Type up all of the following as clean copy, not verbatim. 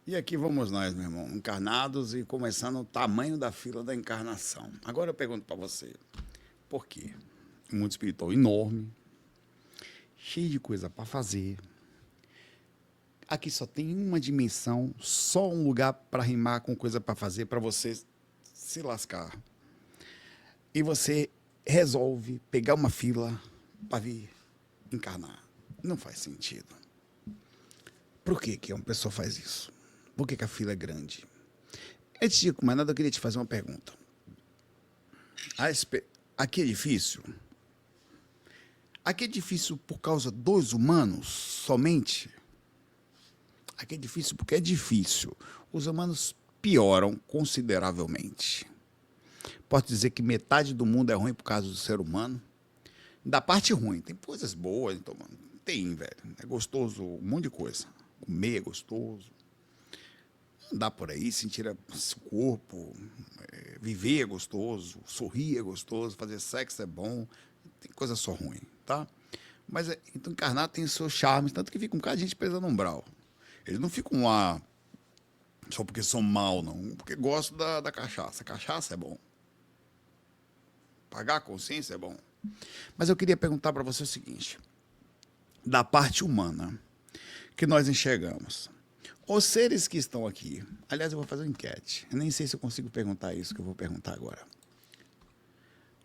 E aqui vamos nós, meu irmão, encarnados e começando o tamanho da fila da encarnação. Agora eu pergunto para você, por quê? Um mundo espiritual enorme, cheio de coisa para fazer. Aqui só tem uma dimensão, só um lugar para rimar com coisa para fazer, para você se lascar. E você resolve pegar uma fila para vir encarnar. Não faz sentido. Por que uma pessoa faz isso? Por que a fila é grande? Antes de mais nada, eu queria te fazer uma pergunta. Aqui é difícil? Aqui é difícil por causa dos humanos somente? Aqui é difícil porque é difícil. Os humanos pioram consideravelmente. Posso dizer que metade do mundo é ruim por causa do ser humano. Da parte ruim, tem coisas boas, então, mano. Tem, velho. É gostoso, um monte de coisa. Comer é gostoso. Andar por aí, sentir o corpo, viver é gostoso, sorrir é gostoso, fazer sexo é bom. Tem coisa só ruim, tá? Mas então encarnar tem seus charmes, tanto que fica um bocado de gente presa no umbral. Eles não ficam lá só porque são mal, não. Porque gostam da cachaça. Cachaça é bom. Pagar a consciência é bom. Mas eu queria perguntar para você o seguinte: da parte humana que nós enxergamos, os seres que estão aqui, aliás, eu vou fazer uma enquete. Eu nem sei se eu consigo perguntar isso que eu vou perguntar agora.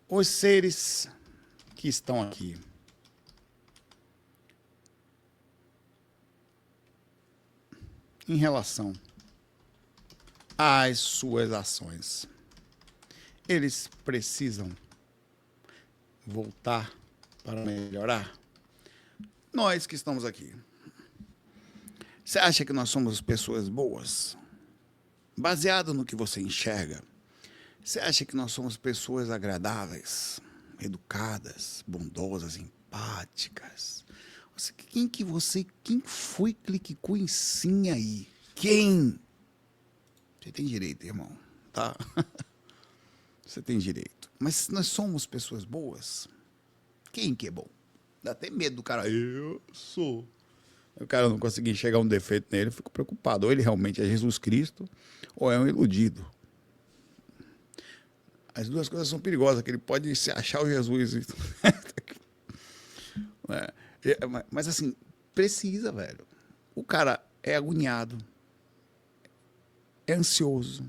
Os seres que estão aqui, em relação às suas ações, eles precisam voltar para melhorar? Nós que estamos aqui, você acha que nós somos pessoas boas? Baseado no que você enxerga, você acha que nós somos pessoas agradáveis, educadas, bondosas, empáticas? Quem foi que clicou em sim aí? Quem? Você tem direito, irmão, tá? Você tem direito. Mas nós somos pessoas boas? Quem que é bom? Dá até medo do cara. Eu sou. O cara não conseguir enxergar um defeito nele, eu fico preocupado. Ou ele realmente é Jesus Cristo, ou é um iludido. As duas coisas são perigosas, que ele pode se achar o Jesus. Mas assim, precisa, velho. O cara é agoniado, é ansioso,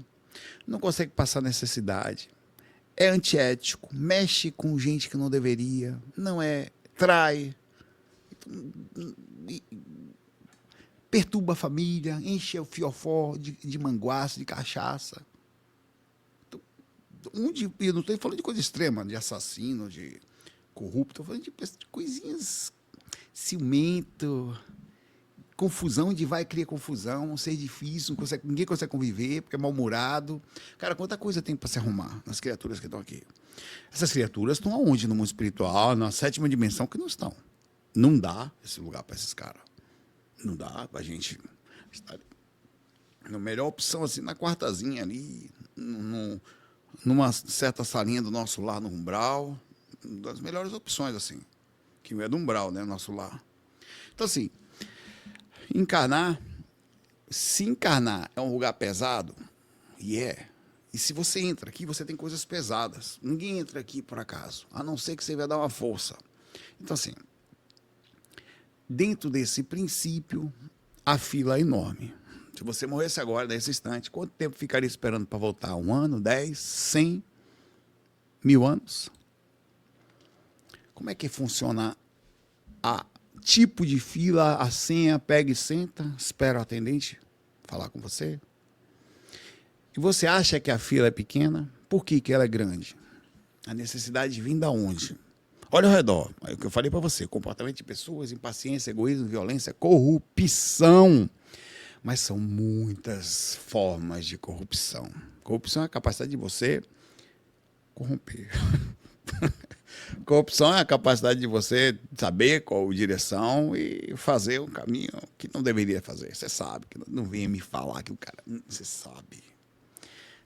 não consegue passar necessidade, é antiético, mexe com gente que não deveria, não é, trai, perturba a família, enche o fiofó de manguaça, de cachaça. Eu não estou falando de coisa extrema, de assassino, de corrupto, estou falando de coisinhas ciumento, confusão de vai criar confusão, ser difícil, ninguém consegue conviver, porque é mal-humorado. Cara, quanta coisa tem para se arrumar nas criaturas que estão aqui. Essas criaturas estão aonde no mundo espiritual, na sétima dimensão, que não estão. Não dá esse lugar para esses caras. Não dá para a gente estar. A melhor opção, assim, na quartazinha ali, numa certa salinha do nosso lar no umbral, das melhores opções, assim, que é do umbral, né, nosso lar. Então, assim, encarnar, se encarnar é um lugar pesado, e e se você entra aqui, você tem coisas pesadas. Ninguém entra aqui por acaso, a não ser que você vai dar uma força. Então, assim, dentro desse princípio, a fila é enorme. Se você morresse agora, nesse instante, quanto tempo ficaria esperando para voltar? 1 ano, 10, 100, 1000 anos? Como é que funciona a tipo de fila, a senha, pega e senta, espera o atendente falar com você? E você acha que a fila é pequena? Por que ela é grande? A necessidade vem da onde? Olha ao redor, é o que eu falei para você: comportamento de pessoas, impaciência, egoísmo, violência, corrupção. Mas são muitas formas de corrupção. Corrupção é a capacidade de você corromper. Corrupção é a capacidade de você saber qual direção e fazer um caminho que não deveria fazer. Você sabe, que não venha me falar que o cara. Você sabe.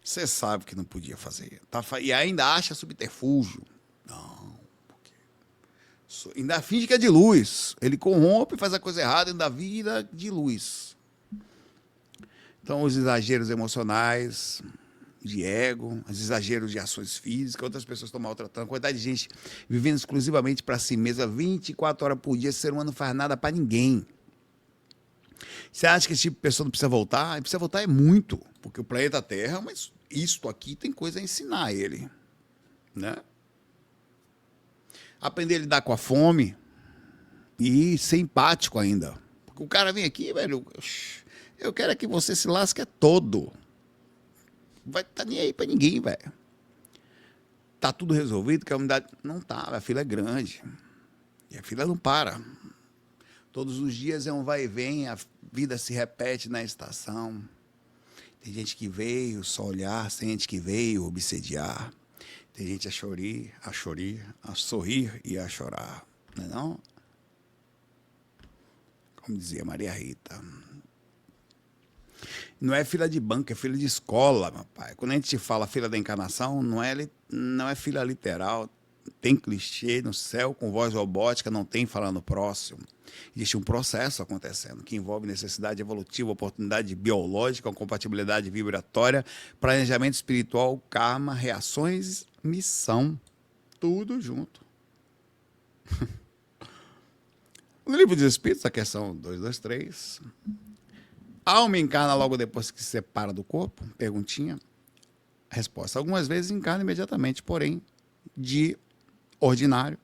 Você sabe que não podia fazer. E ainda acha subterfúgio. Não. Ainda finge que é de luz. Ele corrompe, faz a coisa errada, ainda vira de luz. Então, os exageros emocionais, de ego, os exageros de ações físicas, outras pessoas estão maltratando, a quantidade de gente vivendo exclusivamente para si mesma, 24 horas por dia, esse ser humano não faz nada para ninguém. Você acha que esse tipo de pessoa não precisa voltar? Ele precisa voltar é muito, porque o planeta Terra, mas isto aqui tem coisa a ensinar a ele, né? Aprender a lidar com a fome e ser empático ainda. Porque o cara vem aqui, velho, eu quero é que você se lasque todo. Vai estar nem aí para ninguém, velho. Tá tudo resolvido, que a unidade... Não tá, a fila é grande. E a fila não para. Todos os dias é um vai e vem, a vida se repete na estação. Tem gente que veio só olhar, tem gente que veio obsediar. Tem gente a chorir, a sorrir e a chorar. Não é não? Como dizia Maria Rita. Não é fila de banco, é fila de escola, meu pai. Quando a gente fala fila da encarnação, não é fila literal. Tem clichê no céu com voz robótica, não tem falando próximo. Existe um processo acontecendo que envolve necessidade evolutiva, oportunidade biológica, compatibilidade vibratória, planejamento espiritual, karma, reações, missão. Tudo junto. No livro dos Espíritos, a questão 223... A alma encarna logo depois que se separa do corpo? Perguntinha. Resposta. Algumas vezes encarna imediatamente, porém, de ordinário.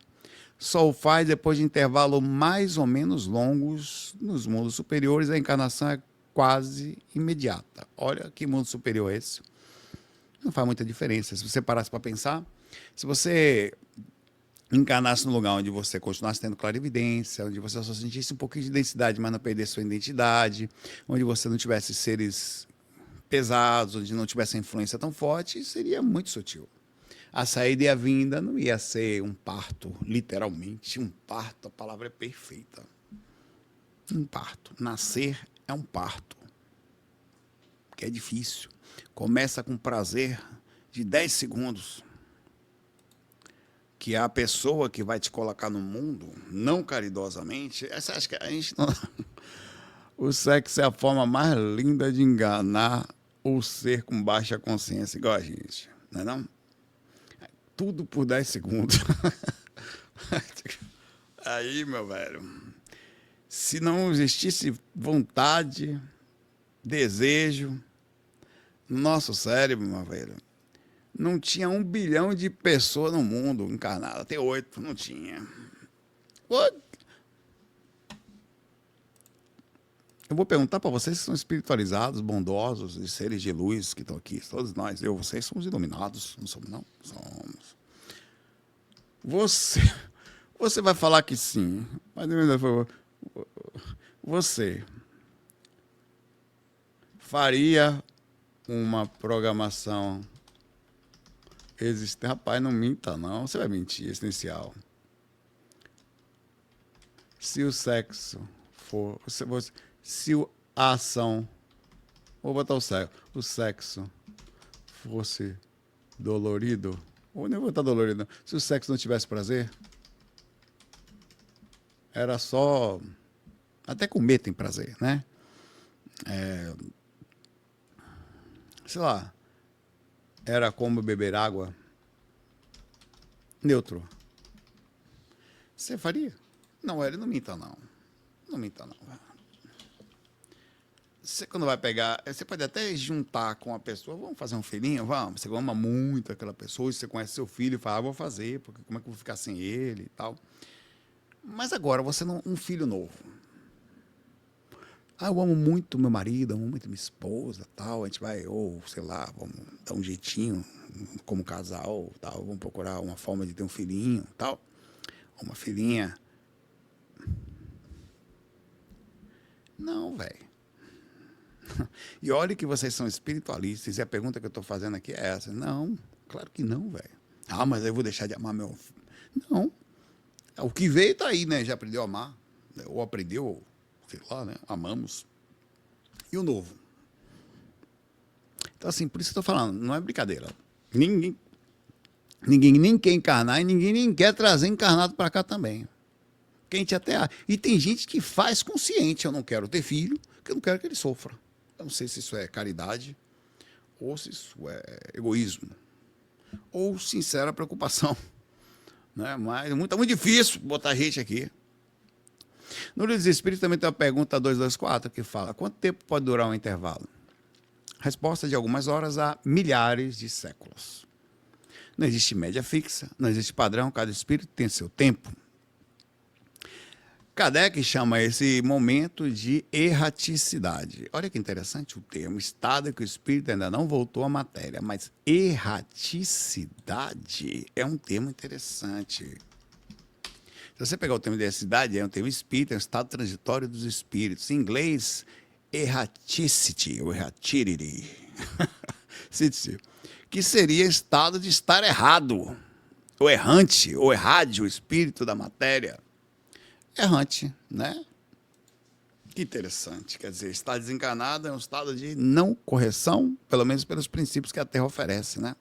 Só o faz depois de intervalo mais ou menos longos. Nos mundos superiores, a encarnação é quase imediata. Olha que mundo superior é esse. Não faz muita diferença. Se você parasse para pensar, se você encarnasse no lugar onde você continuasse tendo clarividência, onde você só sentisse um pouquinho de densidade, mas não perdesse sua identidade, onde você não tivesse seres pesados, onde não tivesse a influência tão forte, seria muito sutil. A saída e a vinda não ia ser um parto, literalmente. Um parto, a palavra é perfeita. Um parto. Nascer é um parto. Que é difícil. Começa com prazer de 10 segundos. Que a pessoa que vai te colocar no mundo, não caridosamente, você acha que a gente não... O sexo é a forma mais linda de enganar o ser com baixa consciência, igual a gente, não é não? Tudo por 10 segundos. Aí, meu velho, se não existisse vontade, desejo, nosso cérebro, meu velho, não tinha 1 bilhão de pessoas no mundo encarnadas. Até 8, não tinha. Eu vou perguntar para vocês se são espiritualizados, bondosos e seres de luz que estão aqui. Todos nós, vocês somos iluminados. Não somos, não? Somos. Você vai falar que sim. Mas, por favor, você faria uma programação existente? Rapaz, não minta, não. Você vai mentir, essencial. Se o sexo for... Se a ação... Vou botar o sexo fosse dolorido... Ou nem vou botar dolorido, não. Se o sexo não tivesse prazer... Era só... Até comer tem prazer, né? Sei lá... Era como beber água neutro. Você faria? Não, ele não minta, não. Não minta, não. Você quando vai pegar... Você pode até juntar com a pessoa. Vamos fazer um filhinho? Vamos. Você ama muito aquela pessoa. Você conhece seu filho e fala, vou fazer, porque como é que eu vou ficar sem ele e tal. Mas agora, você não... Um filho novo. Eu amo muito meu marido, amo muito minha esposa, tal. A gente vai, ou sei lá, vamos dar um jeitinho como casal, tal. Vamos procurar uma forma de ter um filhinho, tal. Uma filhinha. Não, velho. E olha que vocês são espiritualistas, e a pergunta que eu estou fazendo aqui é essa. Não, claro que não, velho. Mas eu vou deixar de amar meu filho. Não. O que veio está aí, né? Já aprendeu a amar. Ou aprendeu... sei lá, né? Amamos. E o novo? Então, assim, por isso que eu estou falando, não é brincadeira. Ninguém nem quer encarnar e ninguém nem quer trazer encarnado para cá também. Porque a gente até... E tem gente que faz consciente, eu não quero ter filho, porque eu não quero que ele sofra. Eu não sei se isso é caridade, ou se isso é egoísmo, ou sincera preocupação. Né? Mas está muito difícil botar gente aqui. No Livro dos Espíritos também tem uma pergunta 224 que fala: quanto tempo pode durar um intervalo? Resposta: de algumas horas a milhares de séculos. Não existe média fixa, não existe padrão, cada espírito tem seu tempo. Kardec chama esse momento de erraticidade. Olha que interessante o termo, estado em que o espírito ainda não voltou à matéria, mas erraticidade é um termo interessante. Se você pegar o termo de erraticidade, é um termo espírita, é um estado transitório dos espíritos. Em inglês, erraticity, ou erratirity, que seria estado de estar errado, ou errante, ou errade, o espírito da matéria. Errante, né? Que interessante. Quer dizer, estar desencarnado é um estado de não correção, pelo menos pelos princípios que a Terra oferece, né?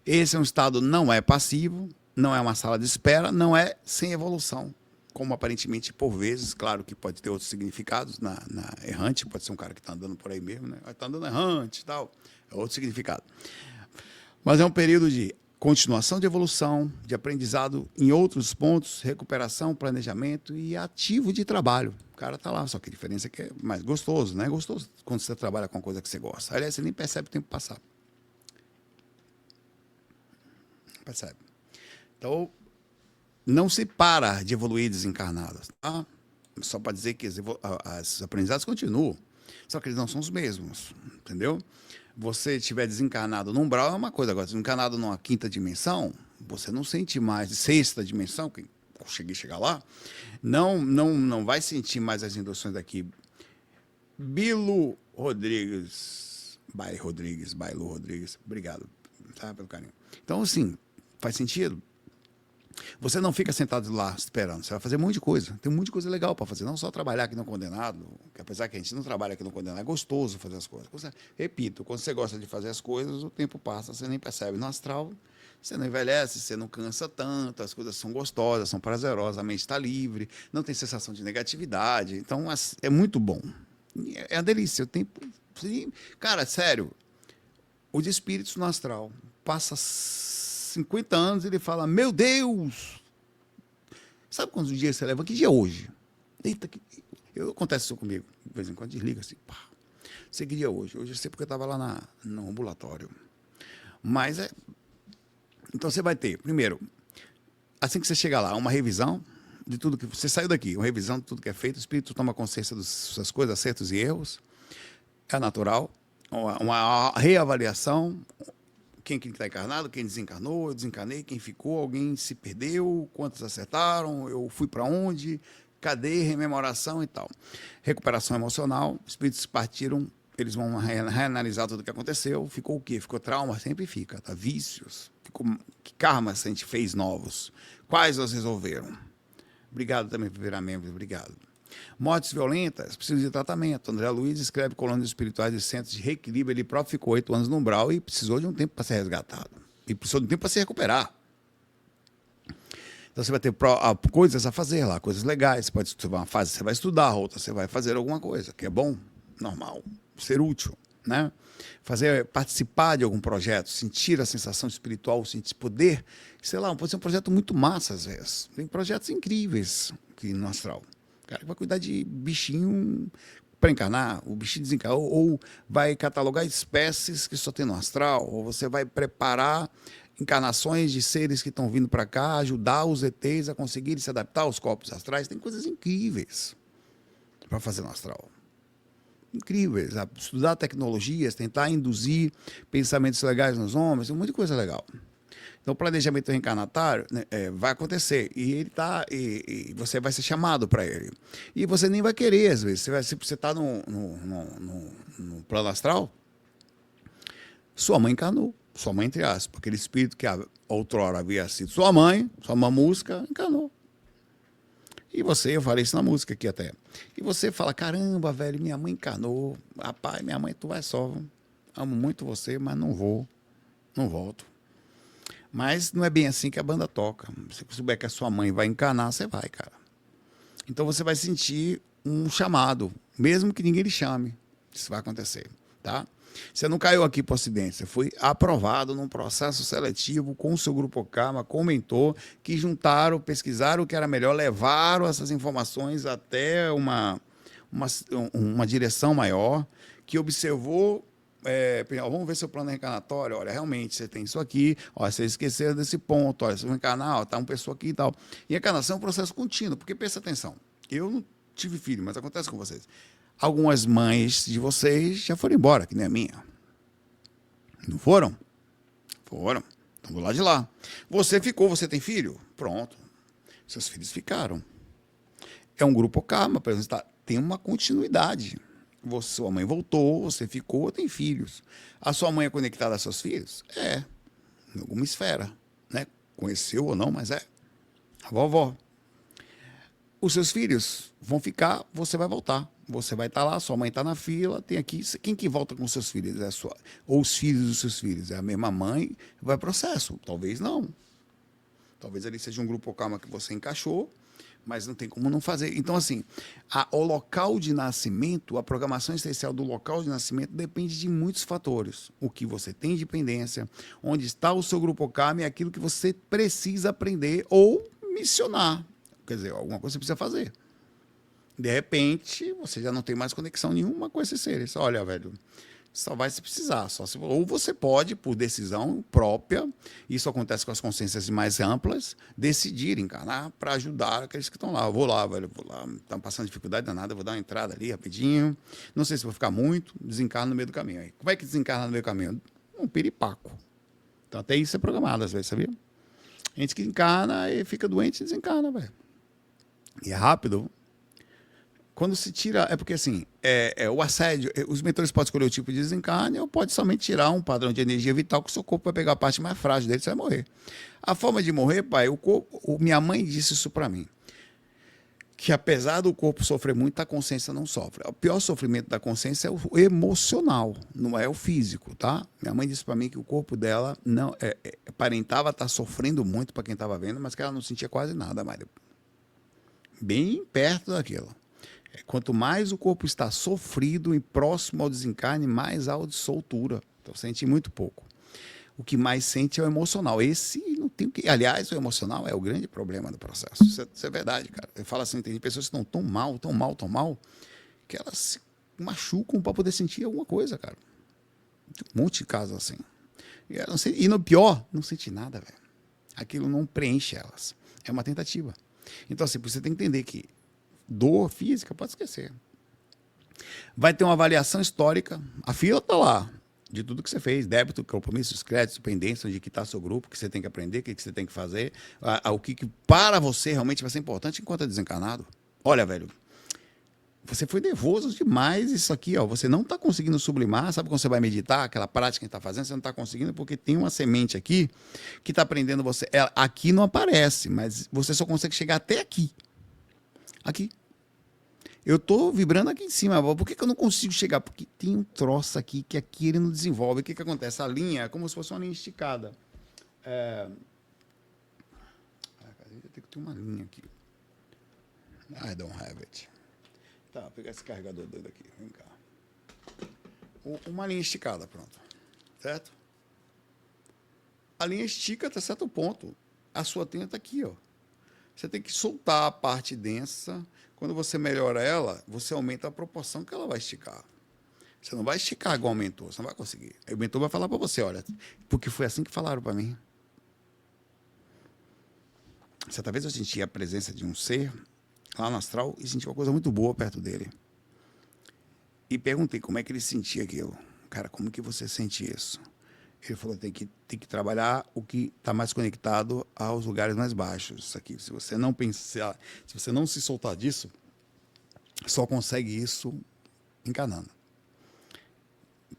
Esse é um estado não é passivo, não é uma sala de espera, não é sem evolução, como aparentemente por vezes, claro que pode ter outros significados na errante, pode ser um cara que está andando por aí mesmo, né? Está andando errante e tal, é outro significado. Mas é um período de continuação de evolução, de aprendizado em outros pontos, recuperação, planejamento e ativo de trabalho. O cara está lá, só que a diferença é que é mais gostoso, né? É gostoso quando você trabalha com uma coisa que você gosta. Aliás, você nem percebe o tempo passar. Não percebe. Então, não se para de evoluir desencarnados, tá? Só para dizer que as aprendizados continuam, só que eles não são os mesmos, entendeu? Você estiver desencarnado no umbral é uma coisa, agora desencarnado numa quinta dimensão, você não sente mais, sexta dimensão, que eu chegar lá, não vai sentir mais as induções daqui. Bailu Rodrigues, obrigado, tá, pelo carinho. Então, assim, faz sentido? Você não fica sentado lá esperando, você vai fazer um monte de coisa. Tem um monte de coisa legal para fazer, não só trabalhar aqui no Condenado, que apesar que a gente não trabalha aqui no Condenado, é gostoso fazer as coisas. Repito, quando você gosta de fazer as coisas, o tempo passa, você nem percebe. No astral, você não envelhece, você não cansa tanto, as coisas são gostosas, são prazerosas, a mente está livre, não tem sensação de negatividade. Então, é muito bom. É uma delícia. O tempo... Cara, sério, o de espíritos no astral passa 50 anos e ele fala: meu Deus! Sabe quantos dias você leva? Que dia é hoje? Eita, acontece isso comigo. De vez em quando desliga assim. Pá. Sei que dia é hoje. Hoje eu sei porque eu estava lá no ambulatório. Mas é... Então você vai ter, primeiro, assim que você chegar lá, uma revisão de tudo que... Você saiu daqui, uma revisão de tudo que é feito, o espírito toma consciência das suas coisas, acertos e erros. É natural. Uma reavaliação... Quem está encarnado, quem desencarnou, eu desencarnei, quem ficou, alguém se perdeu, quantos acertaram, eu fui para onde, cadê, rememoração e tal. Recuperação emocional, espíritos partiram, eles vão reanalisar tudo o que aconteceu, ficou o quê? Ficou trauma? Sempre fica, tá? Vícios, que karmas a gente fez novos, quais nós resolveram? Obrigado também por virar membro, obrigado. Mortes violentas precisam de tratamento. André Luiz escreve colônias espirituais de centros de reequilíbrio. Ele próprio ficou 8 anos no umbral e precisou de um tempo para ser resgatado. E precisou de um tempo para se recuperar. Então você vai ter coisas a fazer lá, coisas legais. Pode ser uma fase você vai estudar, outra você vai fazer alguma coisa, que é bom, normal, ser útil, né? Participar de algum projeto, sentir a sensação espiritual, sentir poder, sei lá, pode ser um projeto muito massa às vezes. Tem projetos incríveis aqui no astral. O cara vai cuidar de bichinho para encarnar, o bichinho desencarnou, ou vai catalogar espécies que só tem no astral, ou você vai preparar encarnações de seres que estão vindo para cá, ajudar os ETs a conseguirem se adaptar aos corpos astrais. Tem coisas incríveis para fazer no astral. Incríveis. Estudar tecnologias, tentar induzir pensamentos legais nos homens, tem um monte de coisa legal. Então, o planejamento reencarnatário, né, vai acontecer e você vai ser chamado para ele. E você nem vai querer, às vezes. Se você está no plano astral, sua mãe encarnou. Sua mãe, entre aspas, aquele espírito que outrora havia sido sua mãe, sua mamusca, encarnou. E você, eu falei isso na música aqui até. E você fala: caramba, velho, minha mãe encarnou. Rapaz, minha mãe, tu vai só. Amo muito você, mas não vou. Não volto. Mas não é bem assim que a banda toca. Se você souber que a sua mãe vai encarnar, você vai, cara. Então você vai sentir um chamado, mesmo que ninguém lhe chame. Isso vai acontecer, tá? Você não caiu aqui por acidente, você foi aprovado num processo seletivo com o seu grupo Karma, com o mentor, que juntaram, pesquisaram o que era melhor, levaram essas informações até uma direção maior, que observou, vamos ver seu plano reencarnatório, olha, realmente, você tem isso aqui, olha, vocês esqueceram desse ponto, olha, você vai encarnar, tá uma pessoa aqui e tal. E a encarnação é um processo contínuo, porque presta atenção, eu não tive filho, mas acontece com vocês. Algumas mães de vocês já foram embora, que nem a minha. Não foram? Foram. Então, do lado de lá. Você ficou, você tem filho? Pronto. Seus filhos ficaram. É um grupo Karma, por exemplo, tem uma continuidade. Sua mãe voltou, você ficou, tem filhos. A sua mãe é conectada a seus filhos? É. Em alguma esfera. Né? Conheceu ou não, mas é. A vovó. Os seus filhos vão ficar, você vai voltar. Você vai estar lá, sua mãe está na fila, tem aqui. Quem que volta com seus filhos? Ou os filhos dos seus filhos? É a mesma mãe? Vai processo? Talvez não. Talvez ali seja um grupo Karma que você encaixou, mas não tem como não fazer. Então, assim, o local de nascimento, a programação essencial do local de nascimento depende de muitos fatores. O que você tem de pendência, onde está o seu grupo Karma e aquilo que você precisa aprender ou missionar. Quer dizer, alguma coisa você precisa fazer. De repente, você já não tem mais conexão nenhuma com esses seres. Olha, velho, só vai se precisar. Ou você pode, por decisão própria, isso acontece com as consciências mais amplas, decidir encarnar para ajudar aqueles que estão lá. Eu vou lá, velho, estão passando dificuldade danada, vou dar uma entrada ali rapidinho. Não sei se vou ficar muito, desencarno no meio do caminho. Aí, como é que desencarna no meio do caminho? Um piripaco. Então, até isso é programado, às vezes, sabia? Gente que encarna e fica doente e desencarna, velho. E é rápido. Quando se tira, é porque assim, o assédio, os mentores podem escolher o tipo de desencarne ou pode somente tirar um padrão de energia vital que o seu corpo vai pegar a parte mais frágil dele, você vai morrer. A forma de morrer, pai, minha mãe disse isso para mim, que apesar do corpo sofrer muito, a consciência não sofre. O pior sofrimento da consciência é o emocional, não é o físico, tá? Minha mãe disse para mim que o corpo dela não aparentava estar sofrendo muito para quem estava vendo, mas que ela não sentia quase nada mais. Bem perto daquilo. Quanto mais o corpo está sofrido e próximo ao desencarne, mais há a soltura. Então, sente muito pouco. O que mais sente é o emocional. Esse não tem o que. Aliás, o emocional é o grande problema do processo. Isso é verdade, cara. Eu falo assim: tem pessoas que estão tão mal, que elas se machucam para poder sentir alguma coisa, cara. Tem um monte de casos assim. E no pior, não sente nada, velho. Aquilo não preenche elas. É uma tentativa. Então, assim, você tem que entender que dor física, pode esquecer. Vai ter uma avaliação histórica, a fila está lá, de tudo que você fez, débito, compromissos, créditos, pendência, onde que está seu grupo, o que você tem que aprender, o que você tem que fazer, o que para você realmente vai ser importante enquanto é desencarnado. Olha, velho, você foi nervoso demais isso aqui, ó. Você não está conseguindo sublimar, sabe quando você vai meditar, aquela prática que está fazendo, você não está conseguindo porque tem uma semente aqui que está prendendo você. Aqui não aparece, mas você só consegue chegar até aqui. Aqui. Eu estou vibrando aqui em cima. Por que eu não consigo chegar? Porque tem um troço aqui que aqui ele não desenvolve. O que acontece? A linha é como se fosse uma linha esticada. Tem que ter uma linha aqui. I don't have it. Tá, vou pegar esse carregador doido aqui. Vem cá. Uma linha esticada, pronto. Certo? A linha estica até certo ponto. A sua tenda está aqui, ó. Você tem que soltar a parte densa. Quando você melhora ela, você aumenta a proporção que ela vai esticar. Você não vai esticar igual o mentor, você não vai conseguir. Aí o mentor vai falar para você, olha, porque foi assim que falaram para mim. Certa vez eu senti a presença de um ser lá no astral e senti uma coisa muito boa perto dele. E perguntei como é que ele sentia aquilo. Cara, como que você sente isso? Ele falou, tem que trabalhar o que está mais conectado aos lugares mais baixos. Isso aqui, se você não pensar, se você não se soltar disso, só consegue isso encarnando.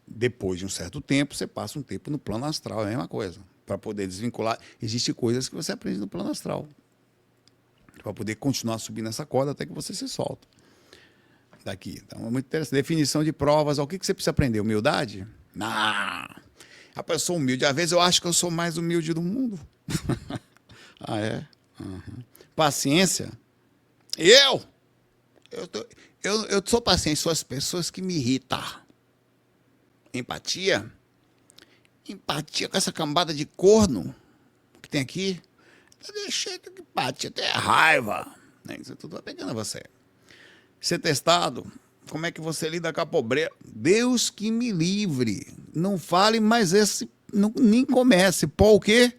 Depois de um certo tempo, você passa um tempo no plano astral, é a mesma coisa. Para poder desvincular, existem coisas que você aprende no plano astral. Para poder continuar subindo essa corda até que você se solta. Daqui. Então, é muito interessante. Definição de provas. O que você precisa aprender? Humildade? Não. A pessoa humilde. Às vezes eu acho que eu sou mais humilde do mundo. Ah, é? Uhum. Paciência? Eu sou paciente, são as pessoas que me irritam. Empatia? Empatia com essa cambada de corno que tem aqui. Deixa que empatia, até raiva. Né? Isso tudo vai pegando você. Ser testado, como é que você lida com a pobreza? Deus que me livre. Não fale mais esse, não, nem comece. Por quê?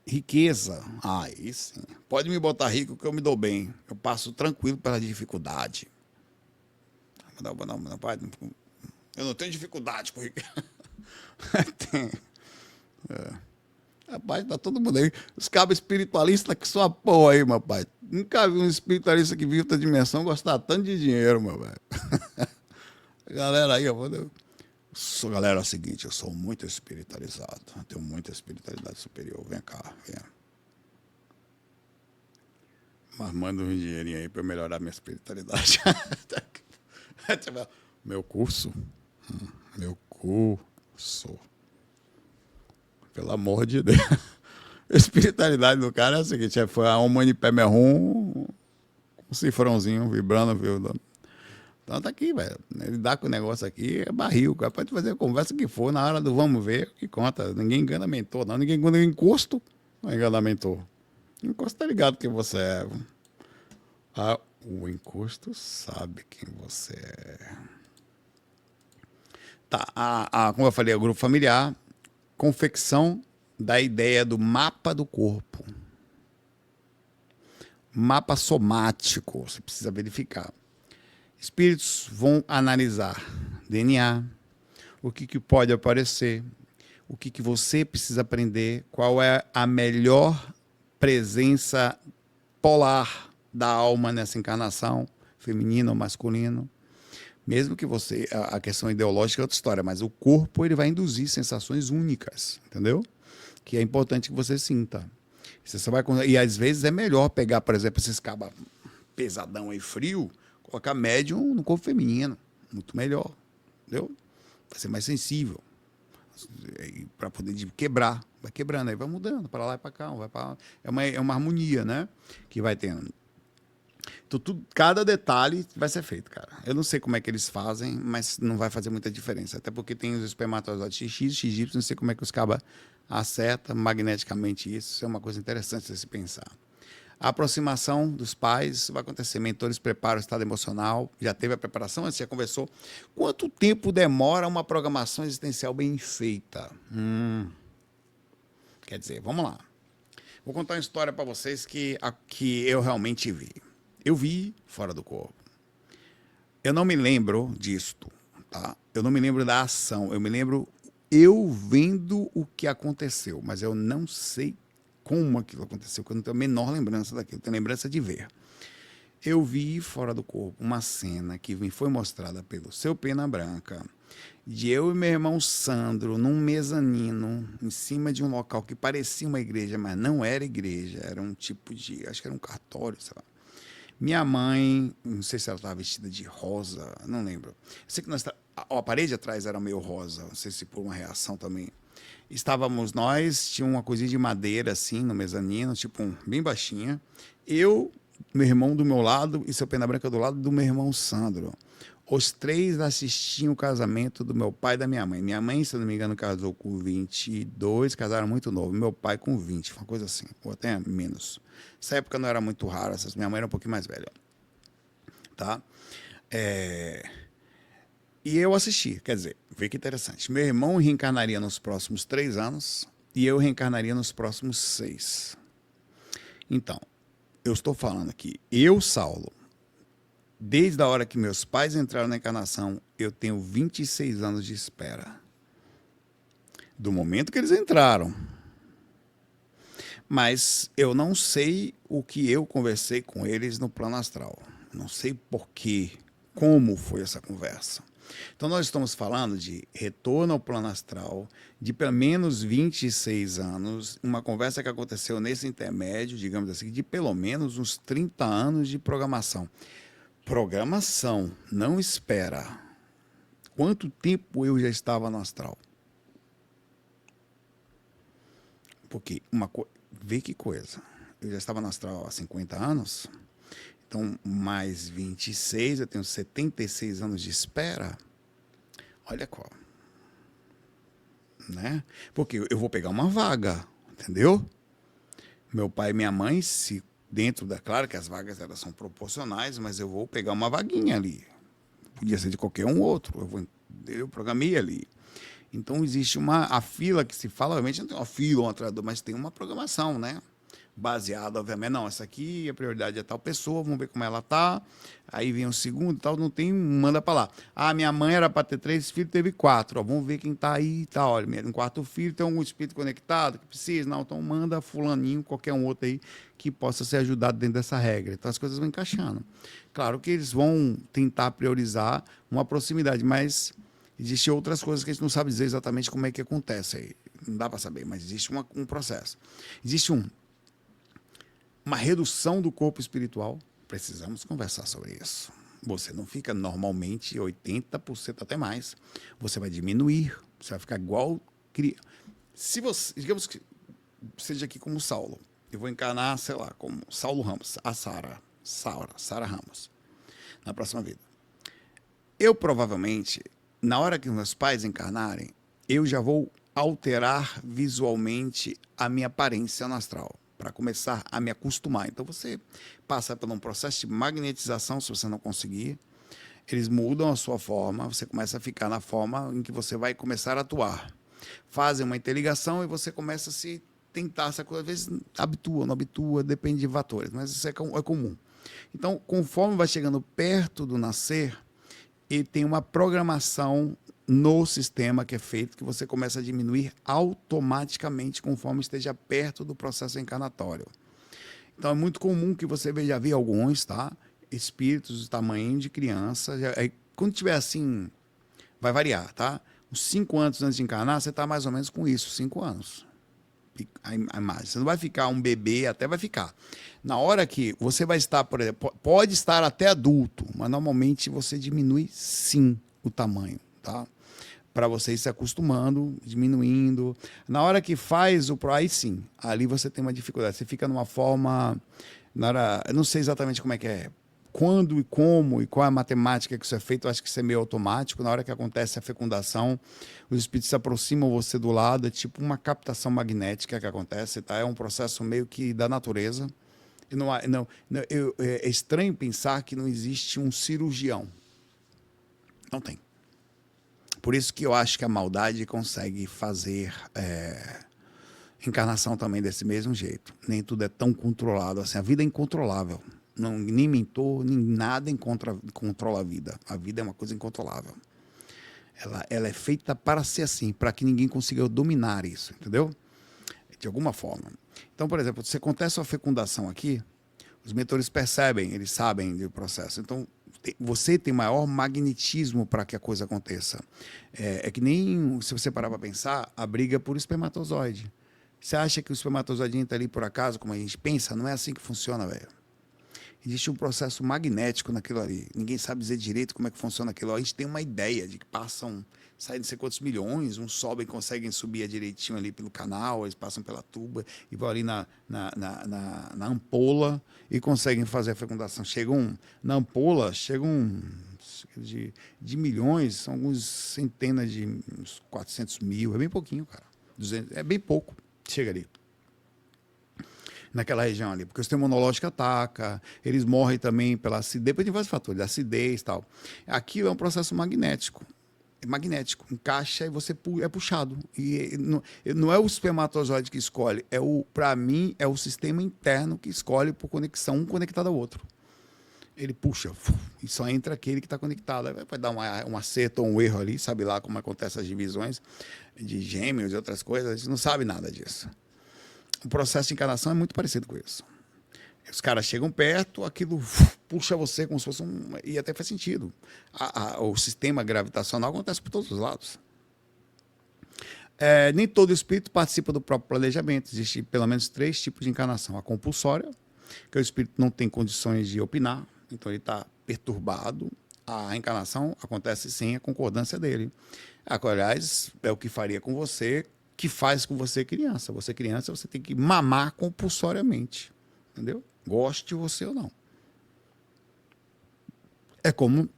Riqueza. Aí sim. Pode me botar rico que eu me dou bem. Eu passo tranquilo pela dificuldade. Não, pai, eu não tenho dificuldade com riqueza. Tem. Rapaz, tá todo mundo aí. Os cabos espiritualistas que só porra aí, meu pai. Nunca vi um espiritualista que vive outra dimensão gostar tanto de dinheiro, meu velho. Galera aí, galera, é o seguinte, eu sou muito espiritualizado. Eu tenho muita espiritualidade superior. Vem cá, vem. Mas manda um dinheirinho aí pra eu melhorar minha espiritualidade. Meu curso? Meu curso. Pelo amor de Deus. A espiritualidade do cara é o seguinte, foi a alma de pé merrum, um cifrãozinho vibrando, viu? Então tá aqui, velho. Ele dá com o negócio aqui, é barril. Cara. Pode fazer a conversa que for, na hora do vamos ver, que conta. Ninguém engana mentor, não. Ninguém engana encosto, não engana mentor. Encosto tá ligado quem você é. O encosto sabe quem você é. Tá, como eu falei, o grupo familiar, confecção da ideia do mapa do corpo. Mapa somático, você precisa verificar. Espíritos vão analisar DNA, o que pode aparecer, o que você precisa aprender, qual é a melhor presença polar da alma nessa encarnação, feminino ou masculino. Mesmo que você, a questão ideológica é outra história, mas o corpo ele vai induzir sensações únicas, entendeu? Que é importante que você sinta. Você vai, e às vezes é melhor pegar, por exemplo, esses cabas pesadão e frio, colocar médium no corpo feminino. Muito melhor, entendeu? Vai ser mais sensível. Para poder quebrar. Vai quebrando, aí vai mudando para lá e para cá. É uma harmonia, né? Que vai tendo. Então, cada detalhe vai ser feito, cara. Eu não sei como é que eles fazem, mas não vai fazer muita diferença. Até porque tem os espermatozoides XX, XY, não sei como é que os cabas acertam magneticamente isso. Isso é uma coisa interessante de se pensar. A aproximação dos pais, isso vai acontecer. Mentores preparam o estado emocional. Já teve a preparação, antes já conversou. Quanto tempo demora uma programação existencial bem feita? Quer dizer, vamos lá. Vou contar uma história para vocês que eu realmente vi. Eu vi fora do corpo. Eu não me lembro disto, tá? Eu não me lembro da ação. Eu me lembro eu vendo o que aconteceu, mas eu não sei como aquilo aconteceu, porque eu não tenho a menor lembrança daquilo. Eu tenho lembrança de ver. Eu vi fora do corpo uma cena que me foi mostrada pelo seu Pena Branca, de eu e meu irmão Sandro num mezanino, em cima de um local que parecia uma igreja, mas não era igreja, era um tipo de, acho que era um cartório, sei lá. Minha mãe, não sei se ela estava vestida de rosa, não lembro. Eu sei que a parede atrás era meio rosa, não sei se por uma reação também. Estávamos nós, tinha uma coisinha de madeira assim no mezanino, tipo bem baixinha. Eu, meu irmão do meu lado e seu Pena Branca do lado do meu irmão Sandro. Os três assistiam o casamento do meu pai e da minha mãe. Minha mãe, se não me engano, casou com 22, casaram muito novo. Meu pai com 20, uma coisa assim, ou até menos. Nessa época não era muito raro, minha mãe era um pouquinho mais velha. Tá? E eu assisti, quer dizer, vê que interessante. Meu irmão reencarnaria nos próximos 3 anos e eu reencarnaria nos próximos 6. Então, eu estou falando aqui, eu, Saulo, desde a hora que meus pais entraram na encarnação, eu tenho 26 anos de espera. Do momento que eles entraram. Mas eu não sei o que eu conversei com eles no plano astral. Não sei porquê, como foi essa conversa. Então nós estamos falando de retorno ao plano astral, de pelo menos 26 anos, uma conversa que aconteceu nesse intermédio, digamos assim, de pelo menos uns 30 anos de programação. Programação, não espera. Quanto tempo eu já estava no astral? Porque vê que coisa. Eu já estava no astral há 50 anos. Então, mais 26, eu tenho 76 anos de espera. Olha qual. Né? Porque eu vou pegar uma vaga, entendeu? Meu pai e minha mãe, se dentro da... Claro que as vagas elas são proporcionais, mas eu vou pegar uma vaguinha ali. Podia ser de qualquer um outro. Eu programei ali. Então, existe a fila que se fala, obviamente não tem uma fila, mas tem uma programação, né? Baseada, obviamente, não, essa aqui, a prioridade é tal pessoa, vamos ver como ela tá. Aí vem o segundo e tal, não tem, manda para lá. Ah, minha mãe era para ter 3 filhos, teve 4. Ó, vamos ver quem tá aí e tal. Olha, um 4 filho, tem algum espírito conectado que precisa? Não, então manda fulaninho, qualquer um outro aí que possa ser ajudado dentro dessa regra. Então as coisas vão encaixando. Claro que eles vão tentar priorizar uma proximidade, mas existem outras coisas que a gente não sabe dizer exatamente como é que acontece aí. Não dá para saber, mas existe um processo. Existe uma redução do corpo espiritual. Precisamos conversar sobre isso. Você não fica normalmente 80% até mais. Você vai diminuir. Você vai ficar igual... Se você, digamos que seja aqui como Saulo. Eu vou encarnar, sei lá, como Saulo Ramos, a Sara Ramos, na próxima vida. Eu provavelmente, na hora que meus pais encarnarem, eu já vou alterar visualmente a minha aparência no astral, para começar a me acostumar. Então você passa por um processo de magnetização, se você não conseguir. Eles mudam a sua forma, você começa a ficar na forma em que você vai começar a atuar. Fazem uma interligação e você começa a se tentar, essa coisa, às vezes habitua, não habitua, depende de fatores, mas isso é comum. Então, conforme vai chegando perto do nascer, ele tem uma programação no sistema que é feito, que você começa a diminuir automaticamente conforme esteja perto do processo encarnatório. Então é muito comum que você veja, vi alguns, tá? Espíritos do tamanho de criança. Aí, quando tiver assim, vai variar, tá? Uns 5 anos antes de encarnar, você está mais ou menos com isso, 5 anos. A imagem. Você não vai ficar um bebê, até vai ficar. Na hora que você vai estar, por exemplo, pode estar até adulto, mas normalmente você diminui sim o tamanho, tá? Para você ir se acostumando, diminuindo. Na hora que faz aí sim, ali você tem uma dificuldade. Você fica numa forma, eu não sei exatamente como é que é, quando e como e qual é a matemática que isso é feito, eu acho que isso é meio automático. Na hora que acontece a fecundação, os espíritos se aproximam você do lado, é tipo uma captação magnética que acontece, tá? É um processo meio que da natureza. E é estranho pensar que não existe um cirurgião. Não tem. Por isso que eu acho que a maldade consegue fazer encarnação também desse mesmo jeito. Nem tudo é tão controlado assim. A vida é incontrolável. Não, nem mentor, nem nada controla a vida. A vida é uma coisa incontrolável. Ela é feita para ser assim, para que ninguém consiga dominar isso, entendeu? De alguma forma. Então, por exemplo, se acontece uma fecundação aqui, os mentores percebem, eles sabem do processo. Então, você tem maior magnetismo para que a coisa aconteça. É que nem, se você parar para pensar, a briga por espermatozoide. Você acha que o espermatozoide está ali por acaso, como a gente pensa? Não é assim que funciona, velho. Existe um processo magnético naquilo ali. Ninguém sabe dizer direito como é que funciona aquilo. A gente tem uma ideia de que saem não sei quantos milhões, uns sobem, conseguem subir direitinho ali pelo canal, eles passam pela tuba e vão ali na ampola e conseguem fazer a fecundação. Na ampola, chegam de milhões, são alguns centenas de uns 400 mil, é bem pouquinho, cara. 200, é bem pouco, chega ali. Naquela região ali, porque o sistema imunológico ataca, eles morrem também pela acidez, depois de vários fatores, acidez e tal. Aquilo é um processo magnético. É magnético, encaixa e você é puxado. E não é o espermatozoide que escolhe, para mim, é o sistema interno que escolhe por conexão, um conectado ao outro. Ele puxa, e só entra aquele que está conectado. Aí vai dar um acerto ou um erro ali, sabe lá como acontecem as divisões de gêmeos e outras coisas, a gente não sabe nada disso. O processo de encarnação é muito parecido com isso. Os caras chegam perto, aquilo puxa você como se fosse e até faz sentido. O sistema gravitacional acontece por todos os lados. Nem todo espírito participa do próprio planejamento. Existem pelo menos 3 tipos de encarnação. A compulsória, que o espírito não tem condições de opinar, então ele está perturbado. A encarnação acontece sem a concordância dele. Aliás, é o que faria com você, que faz com você criança. Você criança, você tem que mamar compulsoriamente. Entendeu? Goste você ou não. É como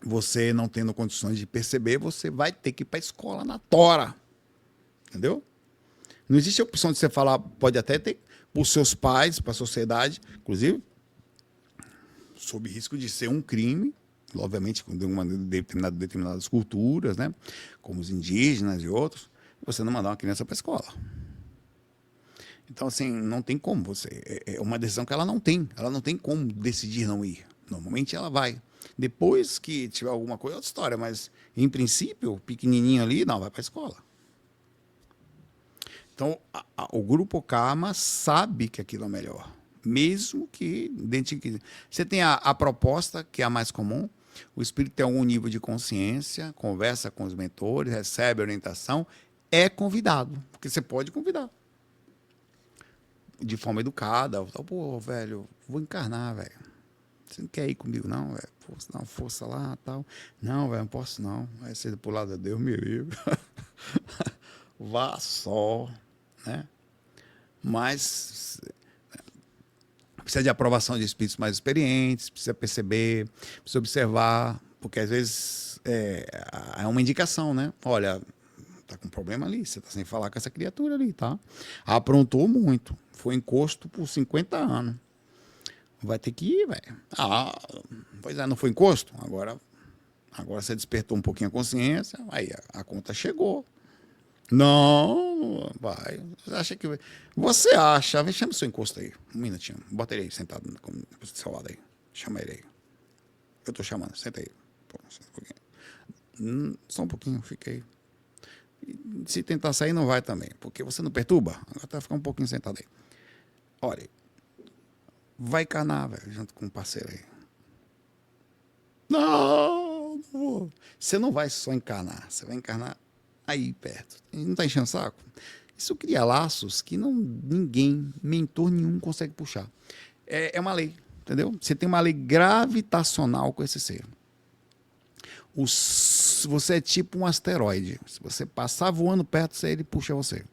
você não tendo condições de perceber, você vai ter que ir para a escola na tora. Entendeu? Não existe a opção de você falar, pode até ter para os seus pais, para a sociedade, inclusive, sob risco de ser um crime, obviamente com determinadas culturas, né? Como os indígenas e outros, você não mandar uma criança para a escola. Então, assim, não tem como você. É uma decisão que ela não tem. Ela não tem como decidir não ir. Normalmente ela vai. Depois que tiver alguma coisa, é outra história. Mas, em princípio, pequenininho ali, não, vai para a escola. Então, o grupo Karma sabe que aquilo é melhor. Mesmo que dentro de... Você tem a proposta, que é a mais comum. O espírito tem algum nível de consciência, conversa com os mentores, recebe orientação, é convidado. Porque você pode convidar. De forma educada. Pô, velho, vou encarnar, velho. Você não quer ir comigo, não, velho? Dá uma força lá e tal. Não, velho, não posso, não. Vai ser pro lado de Deus, me livre. Vá só, né? Mas precisa de aprovação de espíritos mais experientes, precisa perceber, precisa observar, porque às vezes é uma indicação, né? Olha, tá com problema ali, você tá sem falar com essa criatura ali, tá? Aprontou muito, foi encosto por 50 anos. Vai ter que ir, velho. Ah, pois é, não foi encosto? Agora você despertou um pouquinho a consciência, aí a conta chegou. Não, vai. Você acha? Chama o seu encosto aí. Um minutinho. Bota ele aí sentado do seu lado aí. Chama ele aí. Eu tô chamando. Senta aí. Pô, senta um pouquinho. Só um pouquinho, fica aí. E se tentar sair, não vai também. Porque você não perturba. Agora tá ficar um pouquinho sentado aí. Olha, vai encarnar, velho, junto com o parceiro aí. Não, não vou. Você não vai só encarnar. Você vai encarnar aí perto. Não tá enchendo o saco? Isso cria laços que ninguém, mentor nenhum, consegue puxar. É uma lei, entendeu? Você tem uma lei gravitacional com esse ser. Você é tipo um asteroide. Se você passar voando perto, ele puxa você.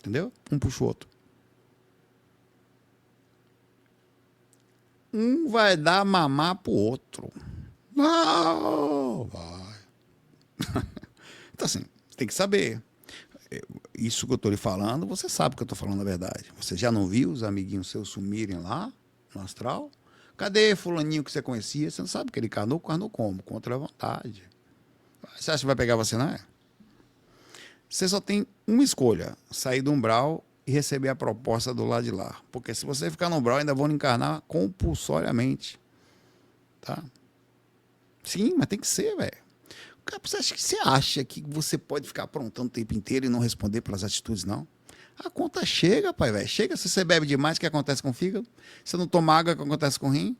Entendeu? Um puxa o outro. Um vai dar mamar pro outro. Não, vai. Então, assim, tem que saber. Isso que eu estou lhe falando, você sabe que eu estou falando a verdade. Você já não viu os amiguinhos seus sumirem lá no astral? Cadê fulaninho que você conhecia? Você não sabe que ele encarnou como? Contra a vontade. Você acha que vai pegar você, não é? Você só tem uma escolha, sair do umbral e receber a proposta do lado de lá. Porque se você ficar no umbral, ainda vão encarnar compulsoriamente. Tá? Sim, mas tem que ser, velho. Você acha que você pode ficar aprontando o tempo inteiro e não responder pelas atitudes, não? A conta chega, pai, velho. Chega, se você bebe demais, o que acontece com o fígado? Se não toma água, o que acontece com o rim?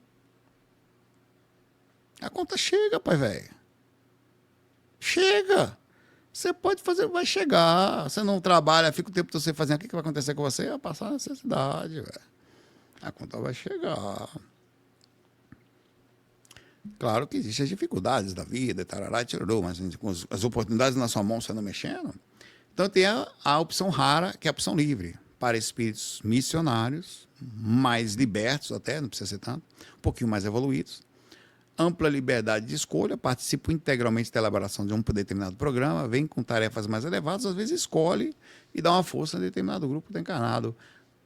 A conta chega, pai, velho. Chega. Você pode fazer, vai chegar. Você não trabalha, fica o tempo todo você fazendo, o que vai acontecer com você? Vai passar a necessidade, velho. A conta vai chegar. Claro que existem as dificuldades da vida, tarará, tirarou, mas com as oportunidades na sua mão, você não mexendo. Então tem a opção rara, que é a opção livre, para espíritos missionários, mais libertos até, não precisa ser tanto, um pouquinho mais evoluídos. Ampla liberdade de escolha, participam integralmente da elaboração de um determinado programa, vem com tarefas mais elevadas, às vezes escolhe e dá uma força a determinado grupo que está encarnado.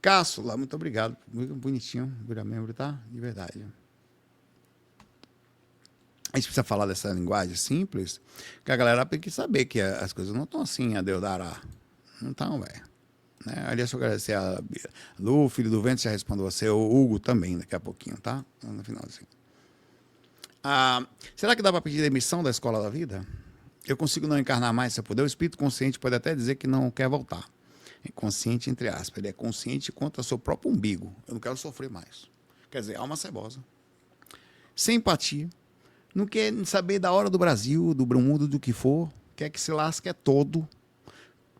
Cássula, muito obrigado, muito bonitinho, vira membro, tá? De verdade. A gente precisa falar dessa linguagem simples, que a galera tem que saber que as coisas não estão assim, a Deus dará. Não estão, velho. Né? Aliás, eu agradecer a Lu, filho do vento, já respondeu você, o Hugo também, daqui a pouquinho, tá? No finalzinho. Será que dá para pedir demissão da escola da vida? Eu consigo não encarnar mais se eu puder? O espírito consciente pode até dizer que não quer voltar. É consciente, entre aspas. Ele é consciente quanto ao seu próprio umbigo. Eu não quero sofrer mais. Quer dizer, alma cebosa. Sem empatia. Não quer saber da hora do Brasil, do mundo, do que for. Quer que se lasque é todo.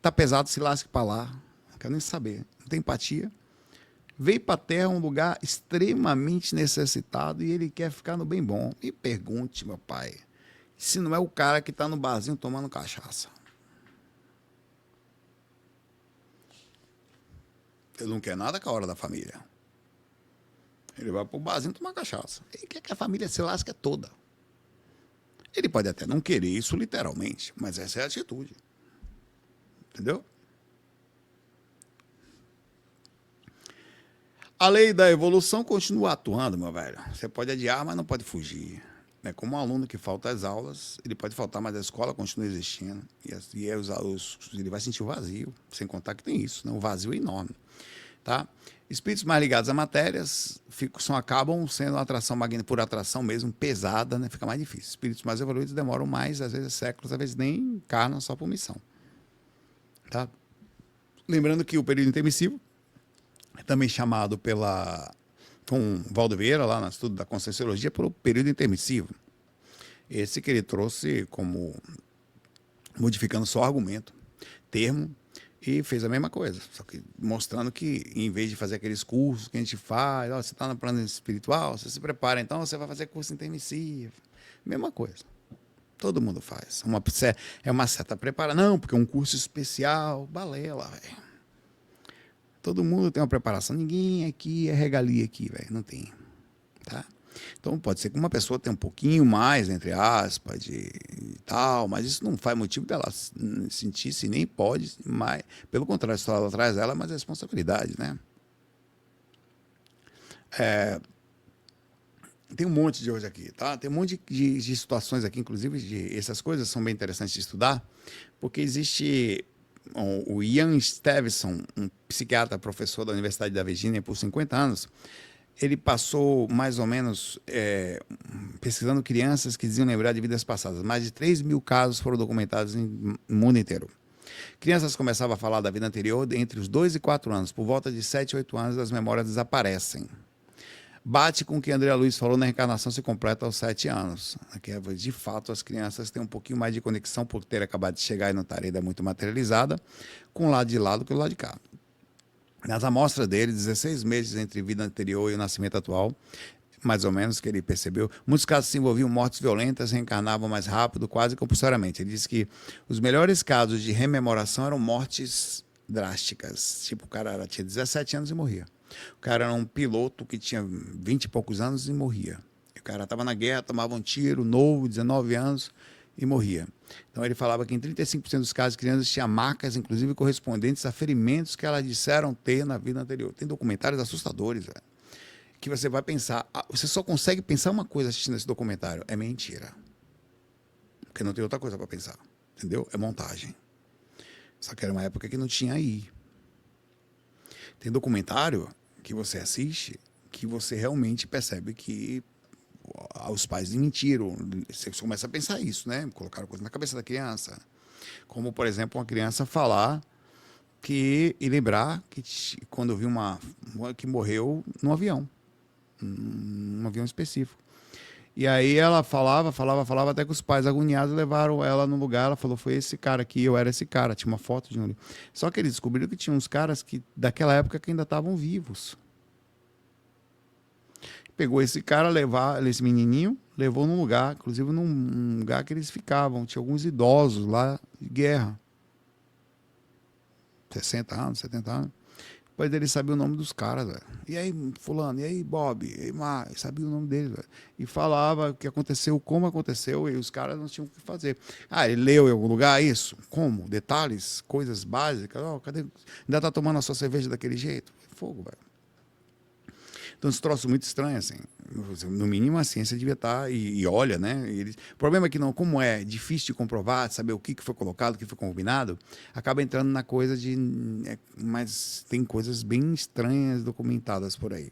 Tá pesado, se lasque para lá. Não quero nem saber. Não tem empatia. Veio para a Terra um lugar extremamente necessitado e ele quer ficar no bem bom. E pergunte, meu pai, se não é o cara que está no barzinho tomando cachaça. Ele não quer nada com a hora da família. Ele vai pro barzinho tomar cachaça. Ele quer que a família se lasque toda. Ele pode até não querer isso literalmente, mas essa é a atitude. Entendeu? A lei da evolução continua atuando, meu velho. Você pode adiar, mas não pode fugir. É como um aluno que falta às aulas, ele pode faltar, mas a escola continua existindo. E ele vai sentir o vazio, sem contar que tem isso, né? O vazio é enorme. Tá? Espíritos mais ligados a matérias acabam sendo atração magnética por atração mesmo, pesada, né? Fica mais difícil. Espíritos mais evoluídos demoram mais, às vezes séculos, às vezes nem encarnam só por missão. Tá? Lembrando que o período intermissivo é também chamado com Valdo Vieira, lá no estudo da Conscienciologia, por o período intermissivo. Esse que ele trouxe como, modificando só o argumento, termo, e fez a mesma coisa, só que mostrando que, em vez de fazer aqueles cursos que a gente faz, você está no plano espiritual, você se prepara, então você vai fazer curso intermissivo. Mesma coisa. Todo mundo faz. É uma certa preparação. Não, porque é um curso especial, balela, velho. Todo mundo tem uma preparação. Ninguém aqui é regalia aqui, velho. Não tem. Tá? Então pode ser que uma pessoa tenha um pouquinho mais, entre aspas, de tal, mas isso não faz motivo dela sentir-se, nem pode, mas pelo contrário, só ela traz dela mais responsabilidade, né? Tem um monte de hoje aqui, tá? Tem um monte de situações aqui, inclusive, essas coisas são bem interessantes de estudar, porque existe o Ian Stevenson, um psiquiatra, professor da Universidade da Virgínia por 50 anos, ele passou mais ou menos pesquisando crianças que diziam lembrar de vidas passadas. Mais de 3.000 casos foram documentados no mundo inteiro. Crianças começavam a falar da vida anterior entre os 2 e 4 anos. Por volta de 7, 8 anos, as memórias desaparecem. Bate com o que André Luiz falou, na reencarnação se completa aos 7 anos. De fato, as crianças têm um pouquinho mais de conexão por ter acabado de chegar e não estar ainda muito materializada com o lado de lá do que o lado de cá. Nas amostras dele, 16 meses entre vida anterior e o nascimento atual, mais ou menos, que ele percebeu, muitos casos se envolviam mortes violentas, reencarnavam mais rápido, quase compulsoriamente. Ele disse que os melhores casos de rememoração eram mortes drásticas. Tipo, o cara tinha 17 anos e morria. O cara era um piloto que tinha 20 e poucos anos e morria. O cara estava na guerra, tomava um tiro, novo, 19 anos, e morria. Então ele falava que em 35% dos casos, crianças tinham marcas, inclusive correspondentes a ferimentos que elas disseram ter na vida anterior. Tem documentários assustadores, velho, que você vai pensar, você só consegue pensar uma coisa assistindo esse documentário, é mentira. Porque não tem outra coisa para pensar, entendeu? É montagem. Só que era uma época que não tinha aí. Tem documentário que você assiste que você realmente percebe que os pais mentiram. Você começa a pensar isso, né? Colocaram coisa na cabeça da criança. Como, por exemplo, uma criança falar e lembrar que quando eu vi uma que morreu num avião específico. E aí ela falava, até que os pais agoniados levaram ela no lugar. Ela falou, foi esse cara aqui, eu era esse cara. Tinha uma foto de um. Só que eles descobriram que tinha uns caras que daquela época que ainda estavam vivos. Pegou esse cara, esse menininho, levou num lugar, inclusive num lugar que eles ficavam. Tinha alguns idosos lá de guerra. 60 anos, 70 anos. Depois ele sabia o nome dos caras, velho. E aí, fulano, e aí, Bob, e aí, Mar, sabia o nome deles, velho. E falava o que aconteceu, como aconteceu, e os caras não tinham o que fazer. Ah, ele leu em algum lugar isso? Como? Detalhes, coisas básicas. Oh, cadê? Ainda tá tomando a sua cerveja daquele jeito? Fogo, velho. Então, esse troço muito estranho, assim. No mínimo, a ciência devia estar, e olha, né? O problema é que, não, como é difícil de comprovar, de saber o que foi colocado, o que foi combinado, acaba entrando na coisa de. Mas tem coisas bem estranhas documentadas por aí.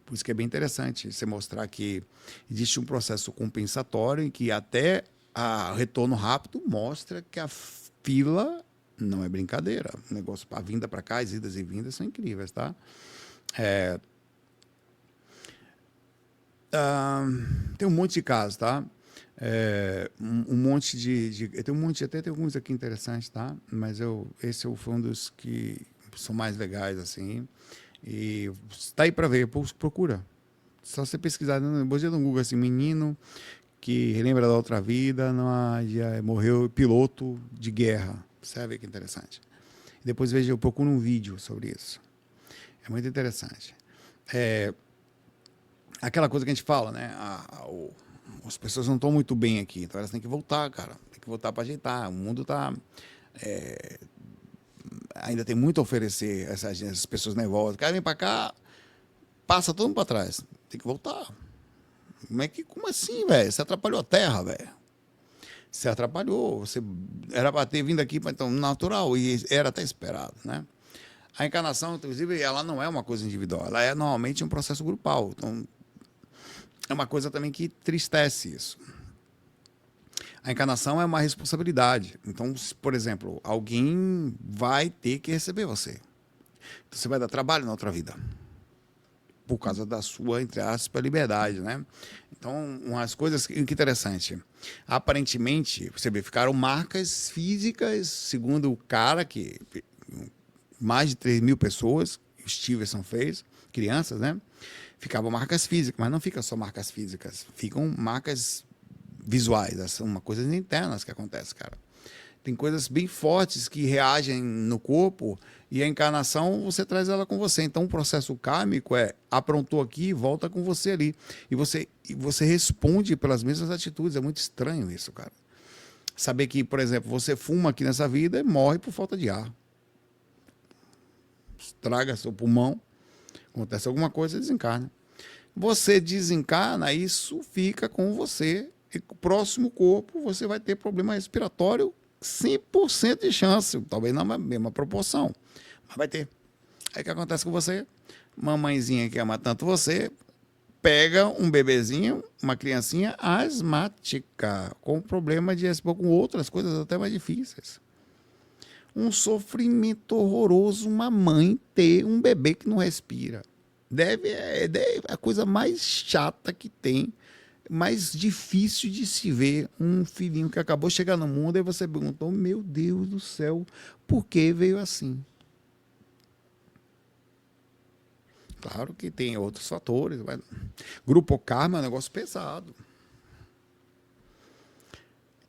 Por isso que é bem interessante você mostrar que existe um processo compensatório em que até retorno rápido mostra que a fila não é brincadeira. O negócio, a vinda para cá, as idas e vindas são incríveis, tá? Tem um monte de casos, tá? Um monte tem um monte, até tem alguns aqui interessantes, tá? Mas esse foi um dos que são mais legais, assim. E está aí para ver, procura. Só você pesquisar, botei no Google assim, menino que relembra da outra vida, morreu piloto de guerra. Você vai ver que interessante. Depois eu procuro um vídeo sobre isso. É muito interessante. aquela coisa que a gente fala, né? As pessoas não estão muito bem aqui, então elas têm que voltar, cara. Tem que voltar para ajeitar. O mundo está ainda tem muito a oferecer essas pessoas nervosas. Cara, vem para cá, passa todo mundo para trás. Tem que voltar. Como assim, velho? Você atrapalhou a terra, velho. Você atrapalhou. Você era para ter vindo aqui, então, natural, e era até esperado, né? A encarnação, inclusive, ela não é uma coisa individual, ela é normalmente um processo grupal. Então, é uma coisa também que tristece isso. A encarnação é uma responsabilidade. Então, por exemplo, alguém vai ter que receber você. Então, você vai dar trabalho na outra vida. Por causa da sua, entre aspas, liberdade, né? Então, umas coisas que interessante. Aparentemente, você vê, ficaram marcas físicas, segundo o cara que mais de 3 mil pessoas, o Stevenson fez, crianças, né? Ficavam marcas físicas, mas não fica só marcas físicas, ficam marcas visuais, são coisas internas que acontecem, cara. Tem coisas bem fortes que reagem no corpo e a encarnação você traz ela com você. Então o processo kármico aprontou aqui, volta com você ali. E você responde pelas mesmas atitudes. É muito estranho isso, cara. Saber que, por exemplo, você fuma aqui nessa vida e morre por falta de ar. Estraga seu pulmão, acontece alguma coisa, desencarna. Você desencarna, isso fica com você. E o próximo corpo você vai ter problema respiratório, 100% de chance, talvez não na mesma proporção, mas vai ter. Aí o que acontece com você? Mamãezinha que ama tanto você, pega um bebezinho, uma criancinha asmática, com problema de respirar, com outras coisas até mais difíceis. Um sofrimento horroroso, uma mãe ter um bebê que não respira. É a coisa mais chata que tem, mais difícil de se ver um filhinho que acabou de chegar no mundo e você perguntou, meu Deus do céu, por que veio assim? Claro que tem outros fatores, mas grupo karma é um negócio pesado.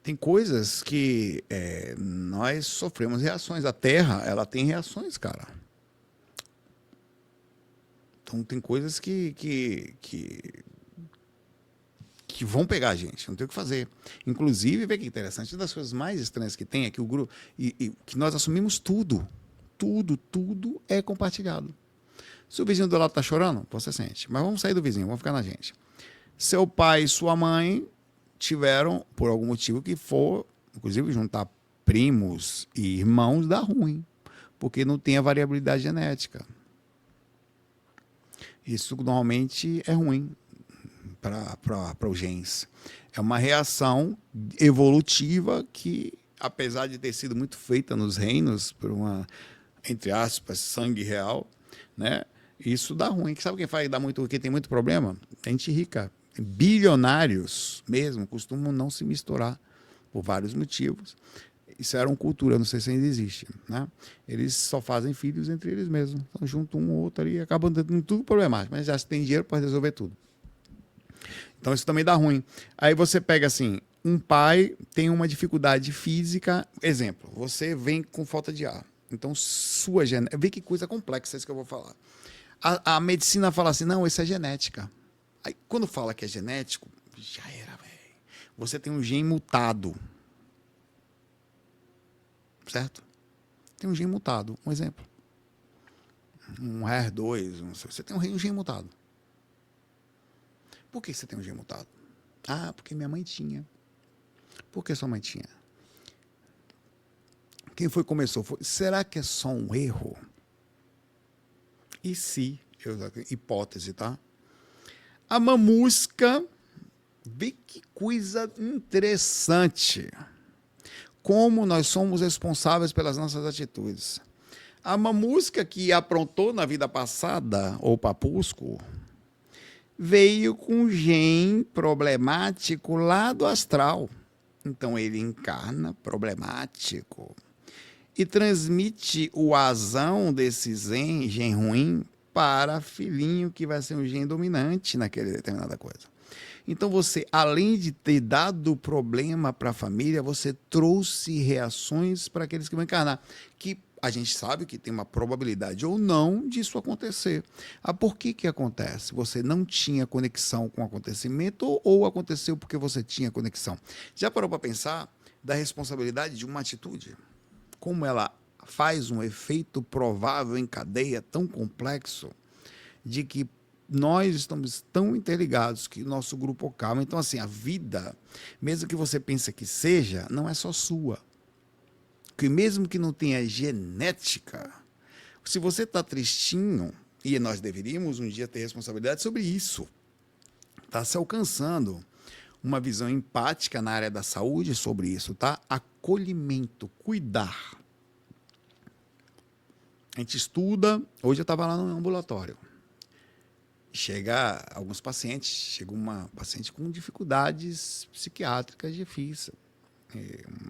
Tem coisas que nós sofremos reações. A Terra, ela tem reações, cara. Então tem coisas que vão pegar a gente, não tem o que fazer. Inclusive, vê que interessante, uma das coisas mais estranhas que tem é que o grupo, que nós assumimos tudo é compartilhado. Se o vizinho do lado está chorando, você sente. Mas vamos sair do vizinho, vamos ficar na gente. Seu pai e sua mãe tiveram, por algum motivo que for, inclusive juntar primos e irmãos dá ruim, porque não tem a variabilidade genética. Isso normalmente é ruim para os genes. É uma reação evolutiva que, apesar de ter sido muito feita nos reinos, por uma, entre aspas, sangue real, né? Isso dá ruim. Sabe quem faz dar muito, quem tem muito problema? Gente rica. Bilionários mesmo costumam não se misturar por vários motivos. Isso era uma cultura, não sei se ainda existe, né? Eles só fazem filhos entre eles mesmos. Então, juntam um ou outro ali e acabam tendo tudo problemático. Mas já se tem dinheiro para resolver tudo. Então, isso também dá ruim. Aí você pega assim, um pai tem uma dificuldade física. Exemplo, você vem com falta de ar. Então, sua genética... Vê que coisa complexa isso que eu vou falar. A medicina fala assim, não, isso é genética. Aí, quando fala que é genético, já era, velho. Você tem um gene mutado. Certo? Tem um gene mutado. Um exemplo. Um HER2. Você tem um gene mutado. Por que você tem um gene mutado? Ah, porque minha mãe tinha. Por que sua mãe tinha? Quem foi que começou? Será que é só um erro? E se, hipótese, tá? A mamusca, vê que coisa interessante. Como nós somos responsáveis pelas nossas atitudes. A mamusca que aprontou na vida passada, ou papusco, veio com um gene problemático lá do astral. Então ele encarna problemático e transmite o azão desse gene ruim para filhinho que vai ser um gene dominante naquela determinada coisa. Então você, além de ter dado problema para a família, você trouxe reações para aqueles que vão encarnar. Que a gente sabe que tem uma probabilidade ou não disso acontecer. Por que que acontece? Você não tinha conexão com o acontecimento ou aconteceu porque você tinha conexão? Já parou para pensar da responsabilidade de uma atitude? Como ela faz um efeito provável em cadeia tão complexo de que nós estamos tão interligados que o nosso grupo calma. Então, assim, a vida, mesmo que você pense que seja, não é só sua. Que mesmo que não tenha genética, se você está tristinho, e nós deveríamos um dia ter responsabilidade sobre isso, está se alcançando uma visão empática na área da saúde sobre isso, tá? Acolhimento, cuidar. A gente estuda, hoje eu estava lá no ambulatório, chega alguns pacientes, chega uma paciente com dificuldades psiquiátricas difíceis,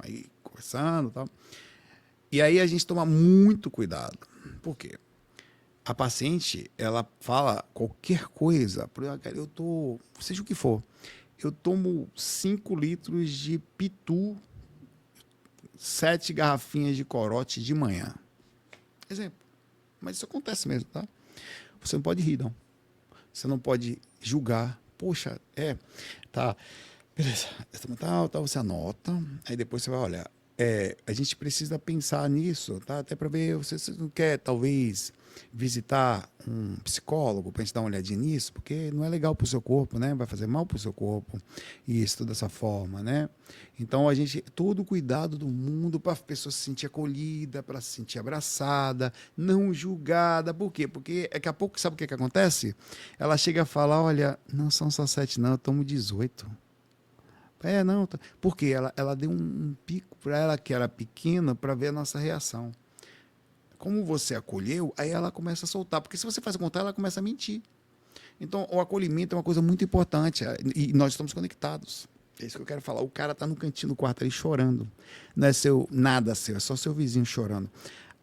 aí conversando e tal. E aí a gente toma muito cuidado. Por quê? A paciente, ela fala qualquer coisa, eu tô, seja o que for, eu tomo 5 litros de pitu, 7 garrafinhas de corote de manhã. Exemplo. Mas isso acontece mesmo, tá? Você não pode rir, não. Você não pode julgar. Poxa, tá, beleza. Tal, você anota, aí depois você vai olhar. A gente precisa pensar nisso, tá? Até para ver, você não quer, talvez, visitar um psicólogo para a gente dar uma olhadinha nisso, porque não é legal para o seu corpo, né? Vai fazer mal para o seu corpo, isso, dessa forma, né? Então, todo o cuidado do mundo para a pessoa se sentir acolhida, para se sentir abraçada, não julgada. Por quê? Porque daqui a pouco, sabe o que acontece? Ela chega a falar, olha, não são só 7 não, eu tomo 18. Não, porque ela deu um pico para ela que era pequena para ver a nossa reação. Como você acolheu, aí ela começa a soltar, porque se você faz o contrário, ela começa a mentir. Então, o acolhimento é uma coisa muito importante e nós estamos conectados. É isso que eu quero falar. O cara está no cantinho do quarto ali chorando. Não é nada seu, é só seu vizinho chorando.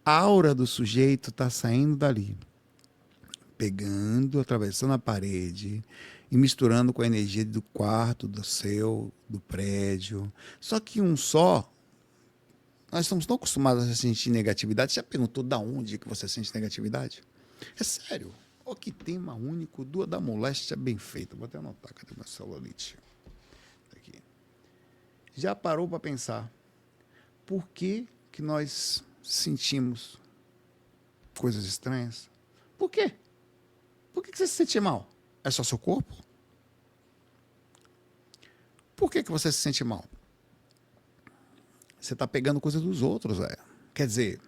A aura do sujeito está saindo dali, pegando, atravessando a parede e misturando com a energia do quarto, do prédio. Só que nós estamos tão acostumados a sentir negatividade. Você já perguntou de onde que você sente negatividade? É sério. O que tema único, da moléstia bem feita. Vou até anotar, cadê meu celulite? Aqui. Já parou para pensar por que nós sentimos coisas estranhas? Por quê? Por que você se sente mal? É só seu corpo? Por que você se sente mal? Você está pegando coisa dos outros, Quer dizer,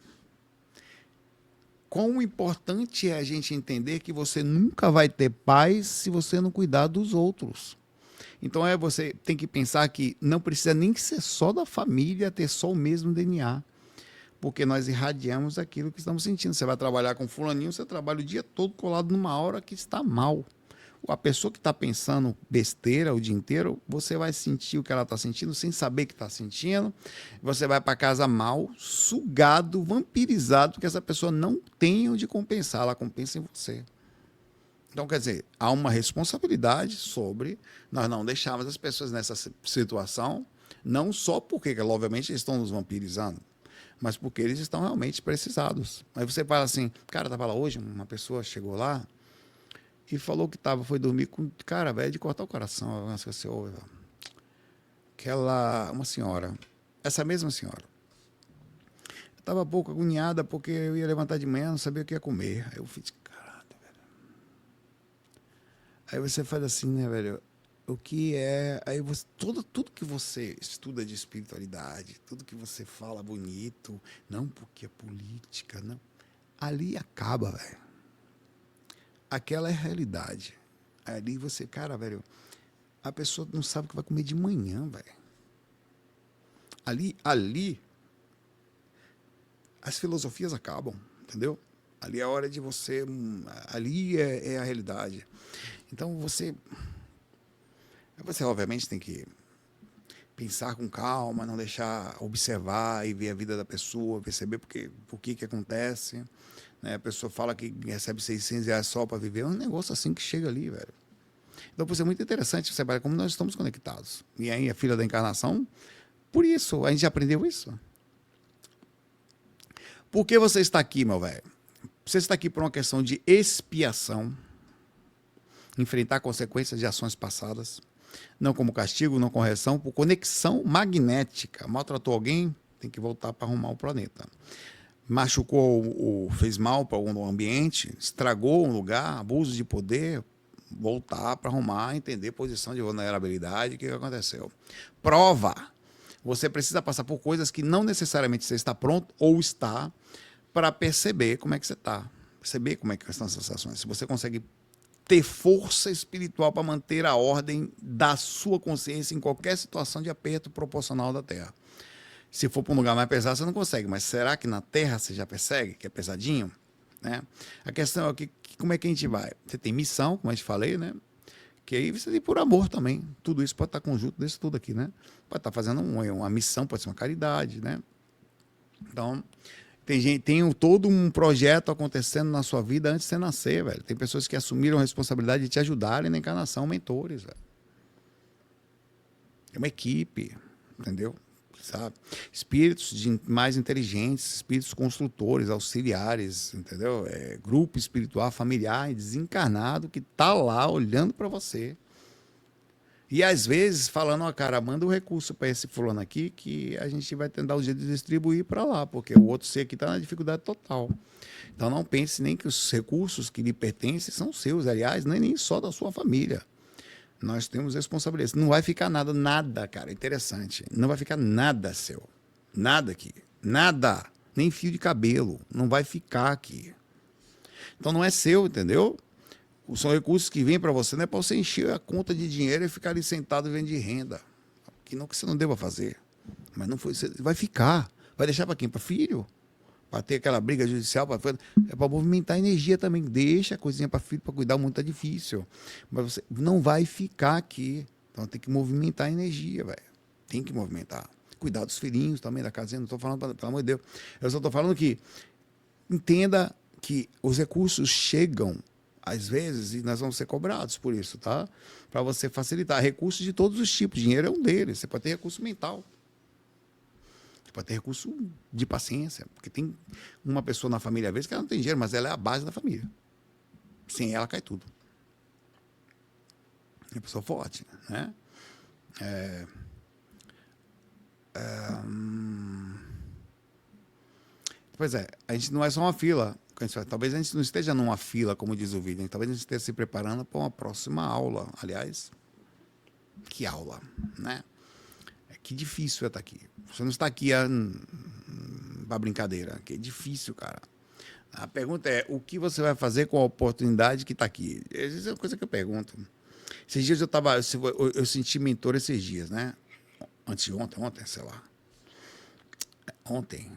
quão importante é a gente entender que você nunca vai ter paz se você não cuidar dos outros. Então você tem que pensar que não precisa nem ser só da família ter só o mesmo DNA. Porque nós irradiamos aquilo que estamos sentindo. Você vai trabalhar com fulaninho, você trabalha o dia todo colado numa hora que está mal. A pessoa que está pensando besteira o dia inteiro, você vai sentir o que ela está sentindo sem saber que está sentindo. Você vai para casa mal, sugado, vampirizado, porque essa pessoa não tem onde compensar, ela compensa em você. Então, quer dizer, há uma responsabilidade sobre nós não deixarmos as pessoas nessa situação, não só porque, obviamente, eles estão nos vampirizando, mas porque eles estão realmente precisados. Aí você fala assim, cara, estava lá hoje, uma pessoa chegou lá e falou que foi dormir com, cara, velho, de cortar o coração. Você ouve, uma senhora, essa mesma senhora, estava um pouco agoniada porque eu ia levantar de manhã, não sabia o que ia comer. Aí eu fiz, caralho, velho. Aí você faz assim, né, velho? O que é... Aí tudo que você estuda de espiritualidade, tudo que você fala bonito, não porque é política, não. Ali acaba, velho. Aquela é a realidade. Ali você, cara, velho, a pessoa não sabe o que vai comer de manhã, velho. Ali, as filosofias acabam, entendeu? Ali é a hora de você... Ali é a realidade. Então você obviamente tem que pensar com calma, não deixar observar e ver a vida da pessoa, perceber por que acontece. Né? A pessoa fala que recebe R$600 só para viver, é um negócio assim que chega ali, velho. Então, por isso é muito interessante você saber como nós estamos conectados. E aí, a filha da encarnação, por isso, a gente aprendeu isso. Por que você está aqui, meu velho? Você está aqui por uma questão de expiação, enfrentar consequências de ações passadas, não como castigo, não correção, por conexão magnética. Maltratou alguém, tem que voltar para arrumar o planeta. Machucou ou fez mal para algum ambiente, estragou um lugar, abuso de poder, voltar para arrumar, entender posição de vulnerabilidade, o que aconteceu. Prova. Você precisa passar por coisas que não necessariamente você está pronto ou está para perceber como é que você está. Perceber como é que estão as sensações. Se você consegue ter força espiritual para manter a ordem da sua consciência em qualquer situação de aperto proporcional da Terra. Se for para um lugar mais pesado, você não consegue. Mas será que na Terra você já persegue, que é pesadinho? Né? A questão é como é que a gente vai? Você tem missão, como eu te falei, né? Que aí você tem por amor também. Tudo isso pode estar conjunto desse tudo aqui, né? Pode estar fazendo uma missão, pode ser uma caridade, né? Então, tem todo um projeto acontecendo na sua vida antes de você nascer, velho. Tem pessoas que assumiram a responsabilidade de te ajudarem na encarnação, mentores, velho. É uma equipe, entendeu? Sabe? Espíritos mais inteligentes, espíritos construtores, auxiliares, entendeu? Grupo espiritual, familiar, desencarnado que tá lá olhando para você. E às vezes falando, ó, cara, manda o recurso para esse fulano aqui que a gente vai tentar o jeito de distribuir para lá, porque o outro ser aqui está na dificuldade total. Então não pense nem que os recursos que lhe pertencem são seus, aliás, nem só da sua família. Nós temos responsabilidade. Não vai ficar nada, cara. Interessante. Não vai ficar nada seu. Nada aqui. Nada. Nem fio de cabelo. Não vai ficar aqui. Então não é seu, entendeu? São recursos que vêm para você, não é para você encher a conta de dinheiro e ficar ali sentado vendo de renda. Que não que você não deva fazer. Mas não foi. Você vai ficar. Vai deixar para quem? Para filho? Para ter aquela briga judicial, é para movimentar a energia também. Deixa a coisinha para filho, para cuidar, muito é difícil. Mas você não vai ficar aqui. Então tem que movimentar a energia, velho. Tem que movimentar. Cuidar dos filhinhos também da casinha. Não estou falando, pelo amor de Deus. Eu só estou falando que entenda que os recursos chegam, às vezes, e nós vamos ser cobrados por isso, tá? Para você facilitar. Recursos de todos os tipos. Dinheiro é um deles. Você pode ter recurso mental. Pode ter recurso de paciência, porque tem uma pessoa na família, às vezes, que ela não tem dinheiro, mas ela é a base da família. Sem ela, cai tudo. É uma pessoa forte, né? Pois é, a gente não é só uma fila. Talvez a gente não esteja numa fila, como diz o vídeo, talvez a gente esteja se preparando para uma próxima aula. Aliás, que aula, né? Que difícil é estar aqui. Você não está aqui para brincadeira. Que é difícil, cara. A pergunta é, o que você vai fazer com a oportunidade que está aqui? Essa é uma coisa que eu pergunto. Esses dias eu senti mentor esses dias, né? Ontem, sei lá. Ontem,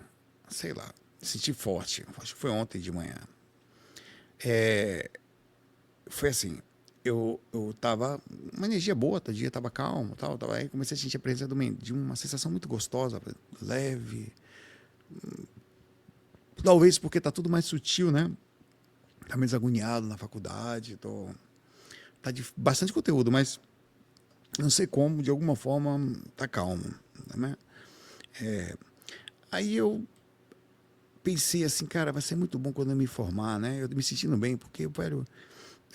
sei lá. Senti forte. Acho que foi ontem de manhã. Foi assim. Eu tava uma energia boa, o dia tava calmo, tal, aí comecei a sentir a presença de uma sensação muito gostosa, leve. Talvez porque tá tudo mais sutil, né? Tá menos agoniado na faculdade, tá de bastante conteúdo, mas não sei como, de alguma forma tá calmo, né? Aí eu pensei assim, cara, vai ser muito bom quando eu me formar, né? Eu me sentindo bem, porque eu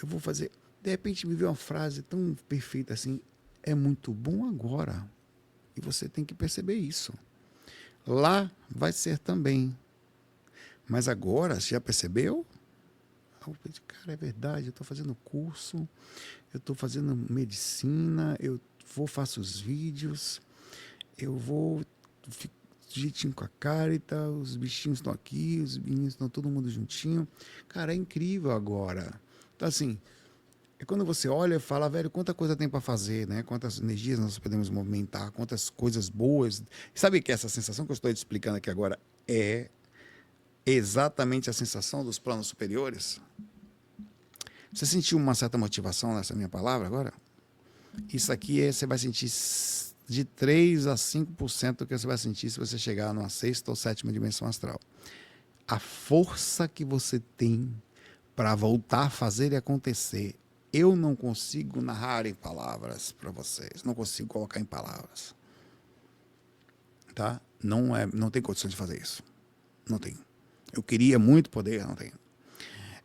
vou fazer. De repente me veio uma frase tão perfeita assim, é muito bom agora. E você tem que perceber isso. Lá vai ser também. Mas agora, você já percebeu? Eu pensei, cara, é verdade, eu estou fazendo curso, eu estou fazendo medicina, faço os vídeos, eu vou jeitinho com a Carita, os bichinhos estão aqui, os meninos estão todo mundo juntinho. Cara, é incrível agora. Então, assim, é quando você olha e fala, velho, quanta coisa tem para fazer, né? Quantas energias nós podemos movimentar, quantas coisas boas. Sabe que essa sensação que eu estou te explicando aqui agora é exatamente a sensação dos planos superiores? Você sentiu uma certa motivação nessa minha palavra agora? Isso aqui você vai sentir de 3 a 5% do que você vai sentir se você chegar numa 6ª ou 7ª dimensão astral. A força que você tem para voltar a fazer e acontecer, eu não consigo narrar em palavras para vocês, não consigo colocar em palavras. Tá? Não tem condição de fazer isso. Não tem. Eu queria muito poder, não tenho.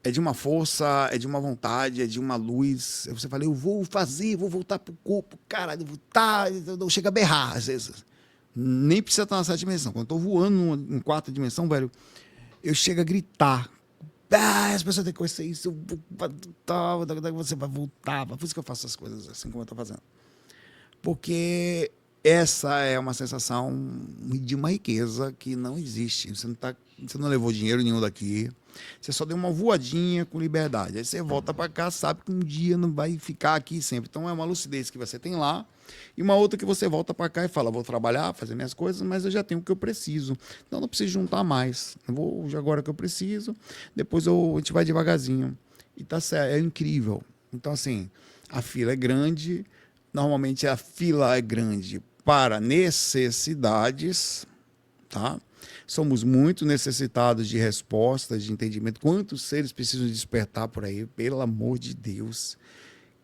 É de uma força, é de uma vontade, é de uma luz. Você fala, eu vou fazer, vou voltar pro corpo, cara, eu vou estar, eu chego a berrar, às vezes. Nem precisa estar na 7ª dimensão. Quando eu tô voando em 4ª dimensão, velho, eu chego a gritar. Ah, as pessoas têm que conhecer isso, você vai voltar. Por isso que eu faço as coisas assim como eu tô fazendo. Porque essa é uma sensação de uma riqueza que não existe. Você não levou dinheiro nenhum daqui. Você só deu uma voadinha com liberdade. Aí você volta para cá, sabe que um dia não vai ficar aqui sempre. Então é uma lucidez que você tem lá e uma outra que você volta para cá e fala, vou trabalhar, fazer minhas coisas, mas eu já tenho o que eu preciso. Então não preciso juntar mais. Eu vou agora que eu preciso, depois a gente vai devagarzinho. E tá certo, é incrível. Então assim, a fila é grande. Normalmente a fila é grande para necessidades, tá? Somos muito necessitados de respostas, de entendimento. Quantos seres precisam despertar por aí? Pelo amor de Deus.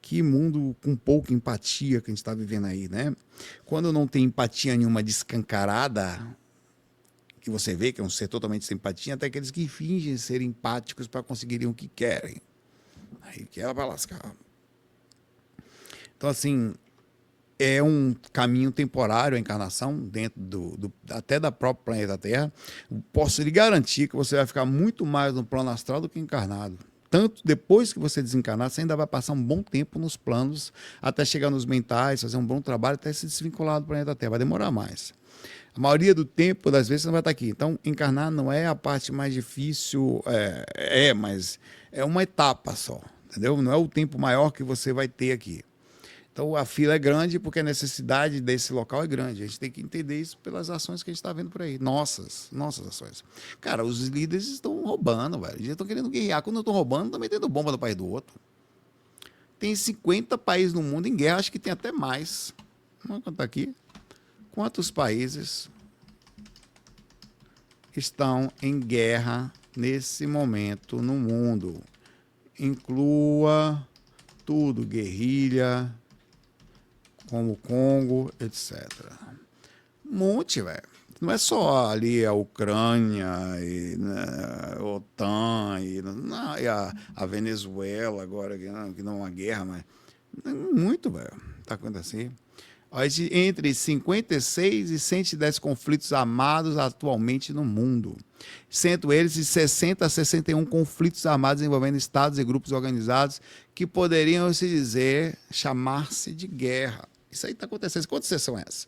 Que mundo com pouca empatia que a gente está vivendo aí, né? Quando não tem empatia nenhuma descancarada, que você vê que é um ser totalmente sem empatia, até aqueles que fingem ser empáticos para conseguirem o que querem. Aí que ela vai lascar. Então, assim, é um caminho temporário a encarnação, dentro até da própria planeta Terra. Posso lhe garantir que você vai ficar muito mais no plano astral do que encarnado. Tanto depois que você desencarnar, você ainda vai passar um bom tempo nos planos, até chegar nos mentais, fazer um bom trabalho, até se desvincular do planeta Terra. Vai demorar mais. A maioria do tempo, das vezes, você não vai estar aqui. Então, encarnar não é a parte mais difícil, mas é uma etapa só, entendeu? Não é o tempo maior que você vai ter aqui. Então, a fila é grande porque a necessidade desse local é grande. A gente tem que entender isso pelas ações que a gente está vendo por aí. Nossas ações. Cara, os líderes estão roubando, velho. Eles estão querendo guerrear. Quando eu estou roubando, estão metendo bomba no país do outro. Tem 50 países no mundo em guerra, acho que tem até mais. Vamos contar aqui. Quantos países estão em guerra nesse momento no mundo? Inclua tudo, guerrilha, como o Congo, etc. Um monte, velho. Não é só ali a Ucrânia, e, né, a OTAN, e a Venezuela agora, que não é uma guerra, mas muito, velho. Está acontecendo assim. Entre 56 e 110 conflitos armados atualmente no mundo. Sendo eles de 60 a 61 conflitos armados envolvendo estados e grupos organizados que poderiam se dizer, chamar-se de guerra. Isso aí está acontecendo. Quantas sessões é essa?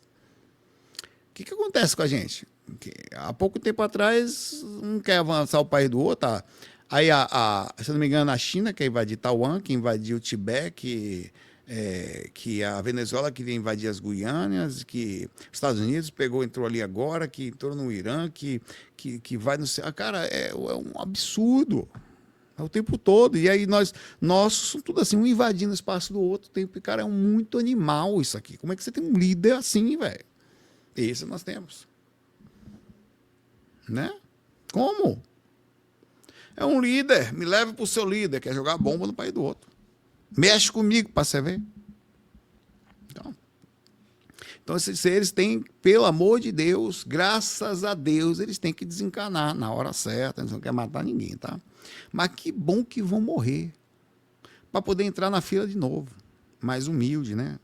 O que acontece com a gente? Que há pouco tempo atrás, um quer avançar o país do outro. Tá? Aí, se não me engano, a China quer invadir Taiwan, que invadiu o Tibete, que a Venezuela queria invadir as Guianas, que os Estados Unidos entrou ali agora, que entrou no Irã, que vai no céu. Cara, é um absurdo. É o tempo todo. E aí nós tudo assim, um invadindo o espaço do outro. Cara, é muito animal isso aqui. Como é que você tem um líder assim, velho? Esse nós temos. Né? Como? É um líder. Me leve pro seu líder. Quer jogar bomba no país do outro. Mexe comigo para você ver. Então, esses seres têm, pelo amor de Deus, graças a Deus, eles têm que desencanar na hora certa. Eles não querem matar ninguém, tá? Mas que bom que vão morrer. Para poder entrar na fila de novo. Mais humilde, né?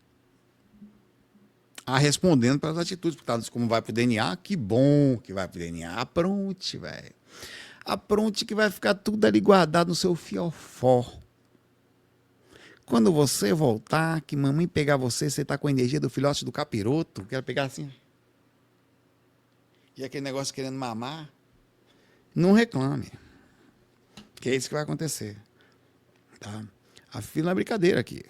Respondendo pelas atitudes. Porque como vai pro DNA, que bom que vai pro DNA. Apronte, velho. Apronte que vai ficar tudo ali guardado no seu fiofó. Quando você voltar, que mamãe pegar você, você tá com a energia do filhote do capiroto, quer pegar assim. E aquele negócio querendo mamar, não reclame. Que é isso que vai acontecer. Tá? A fila é brincadeira aqui.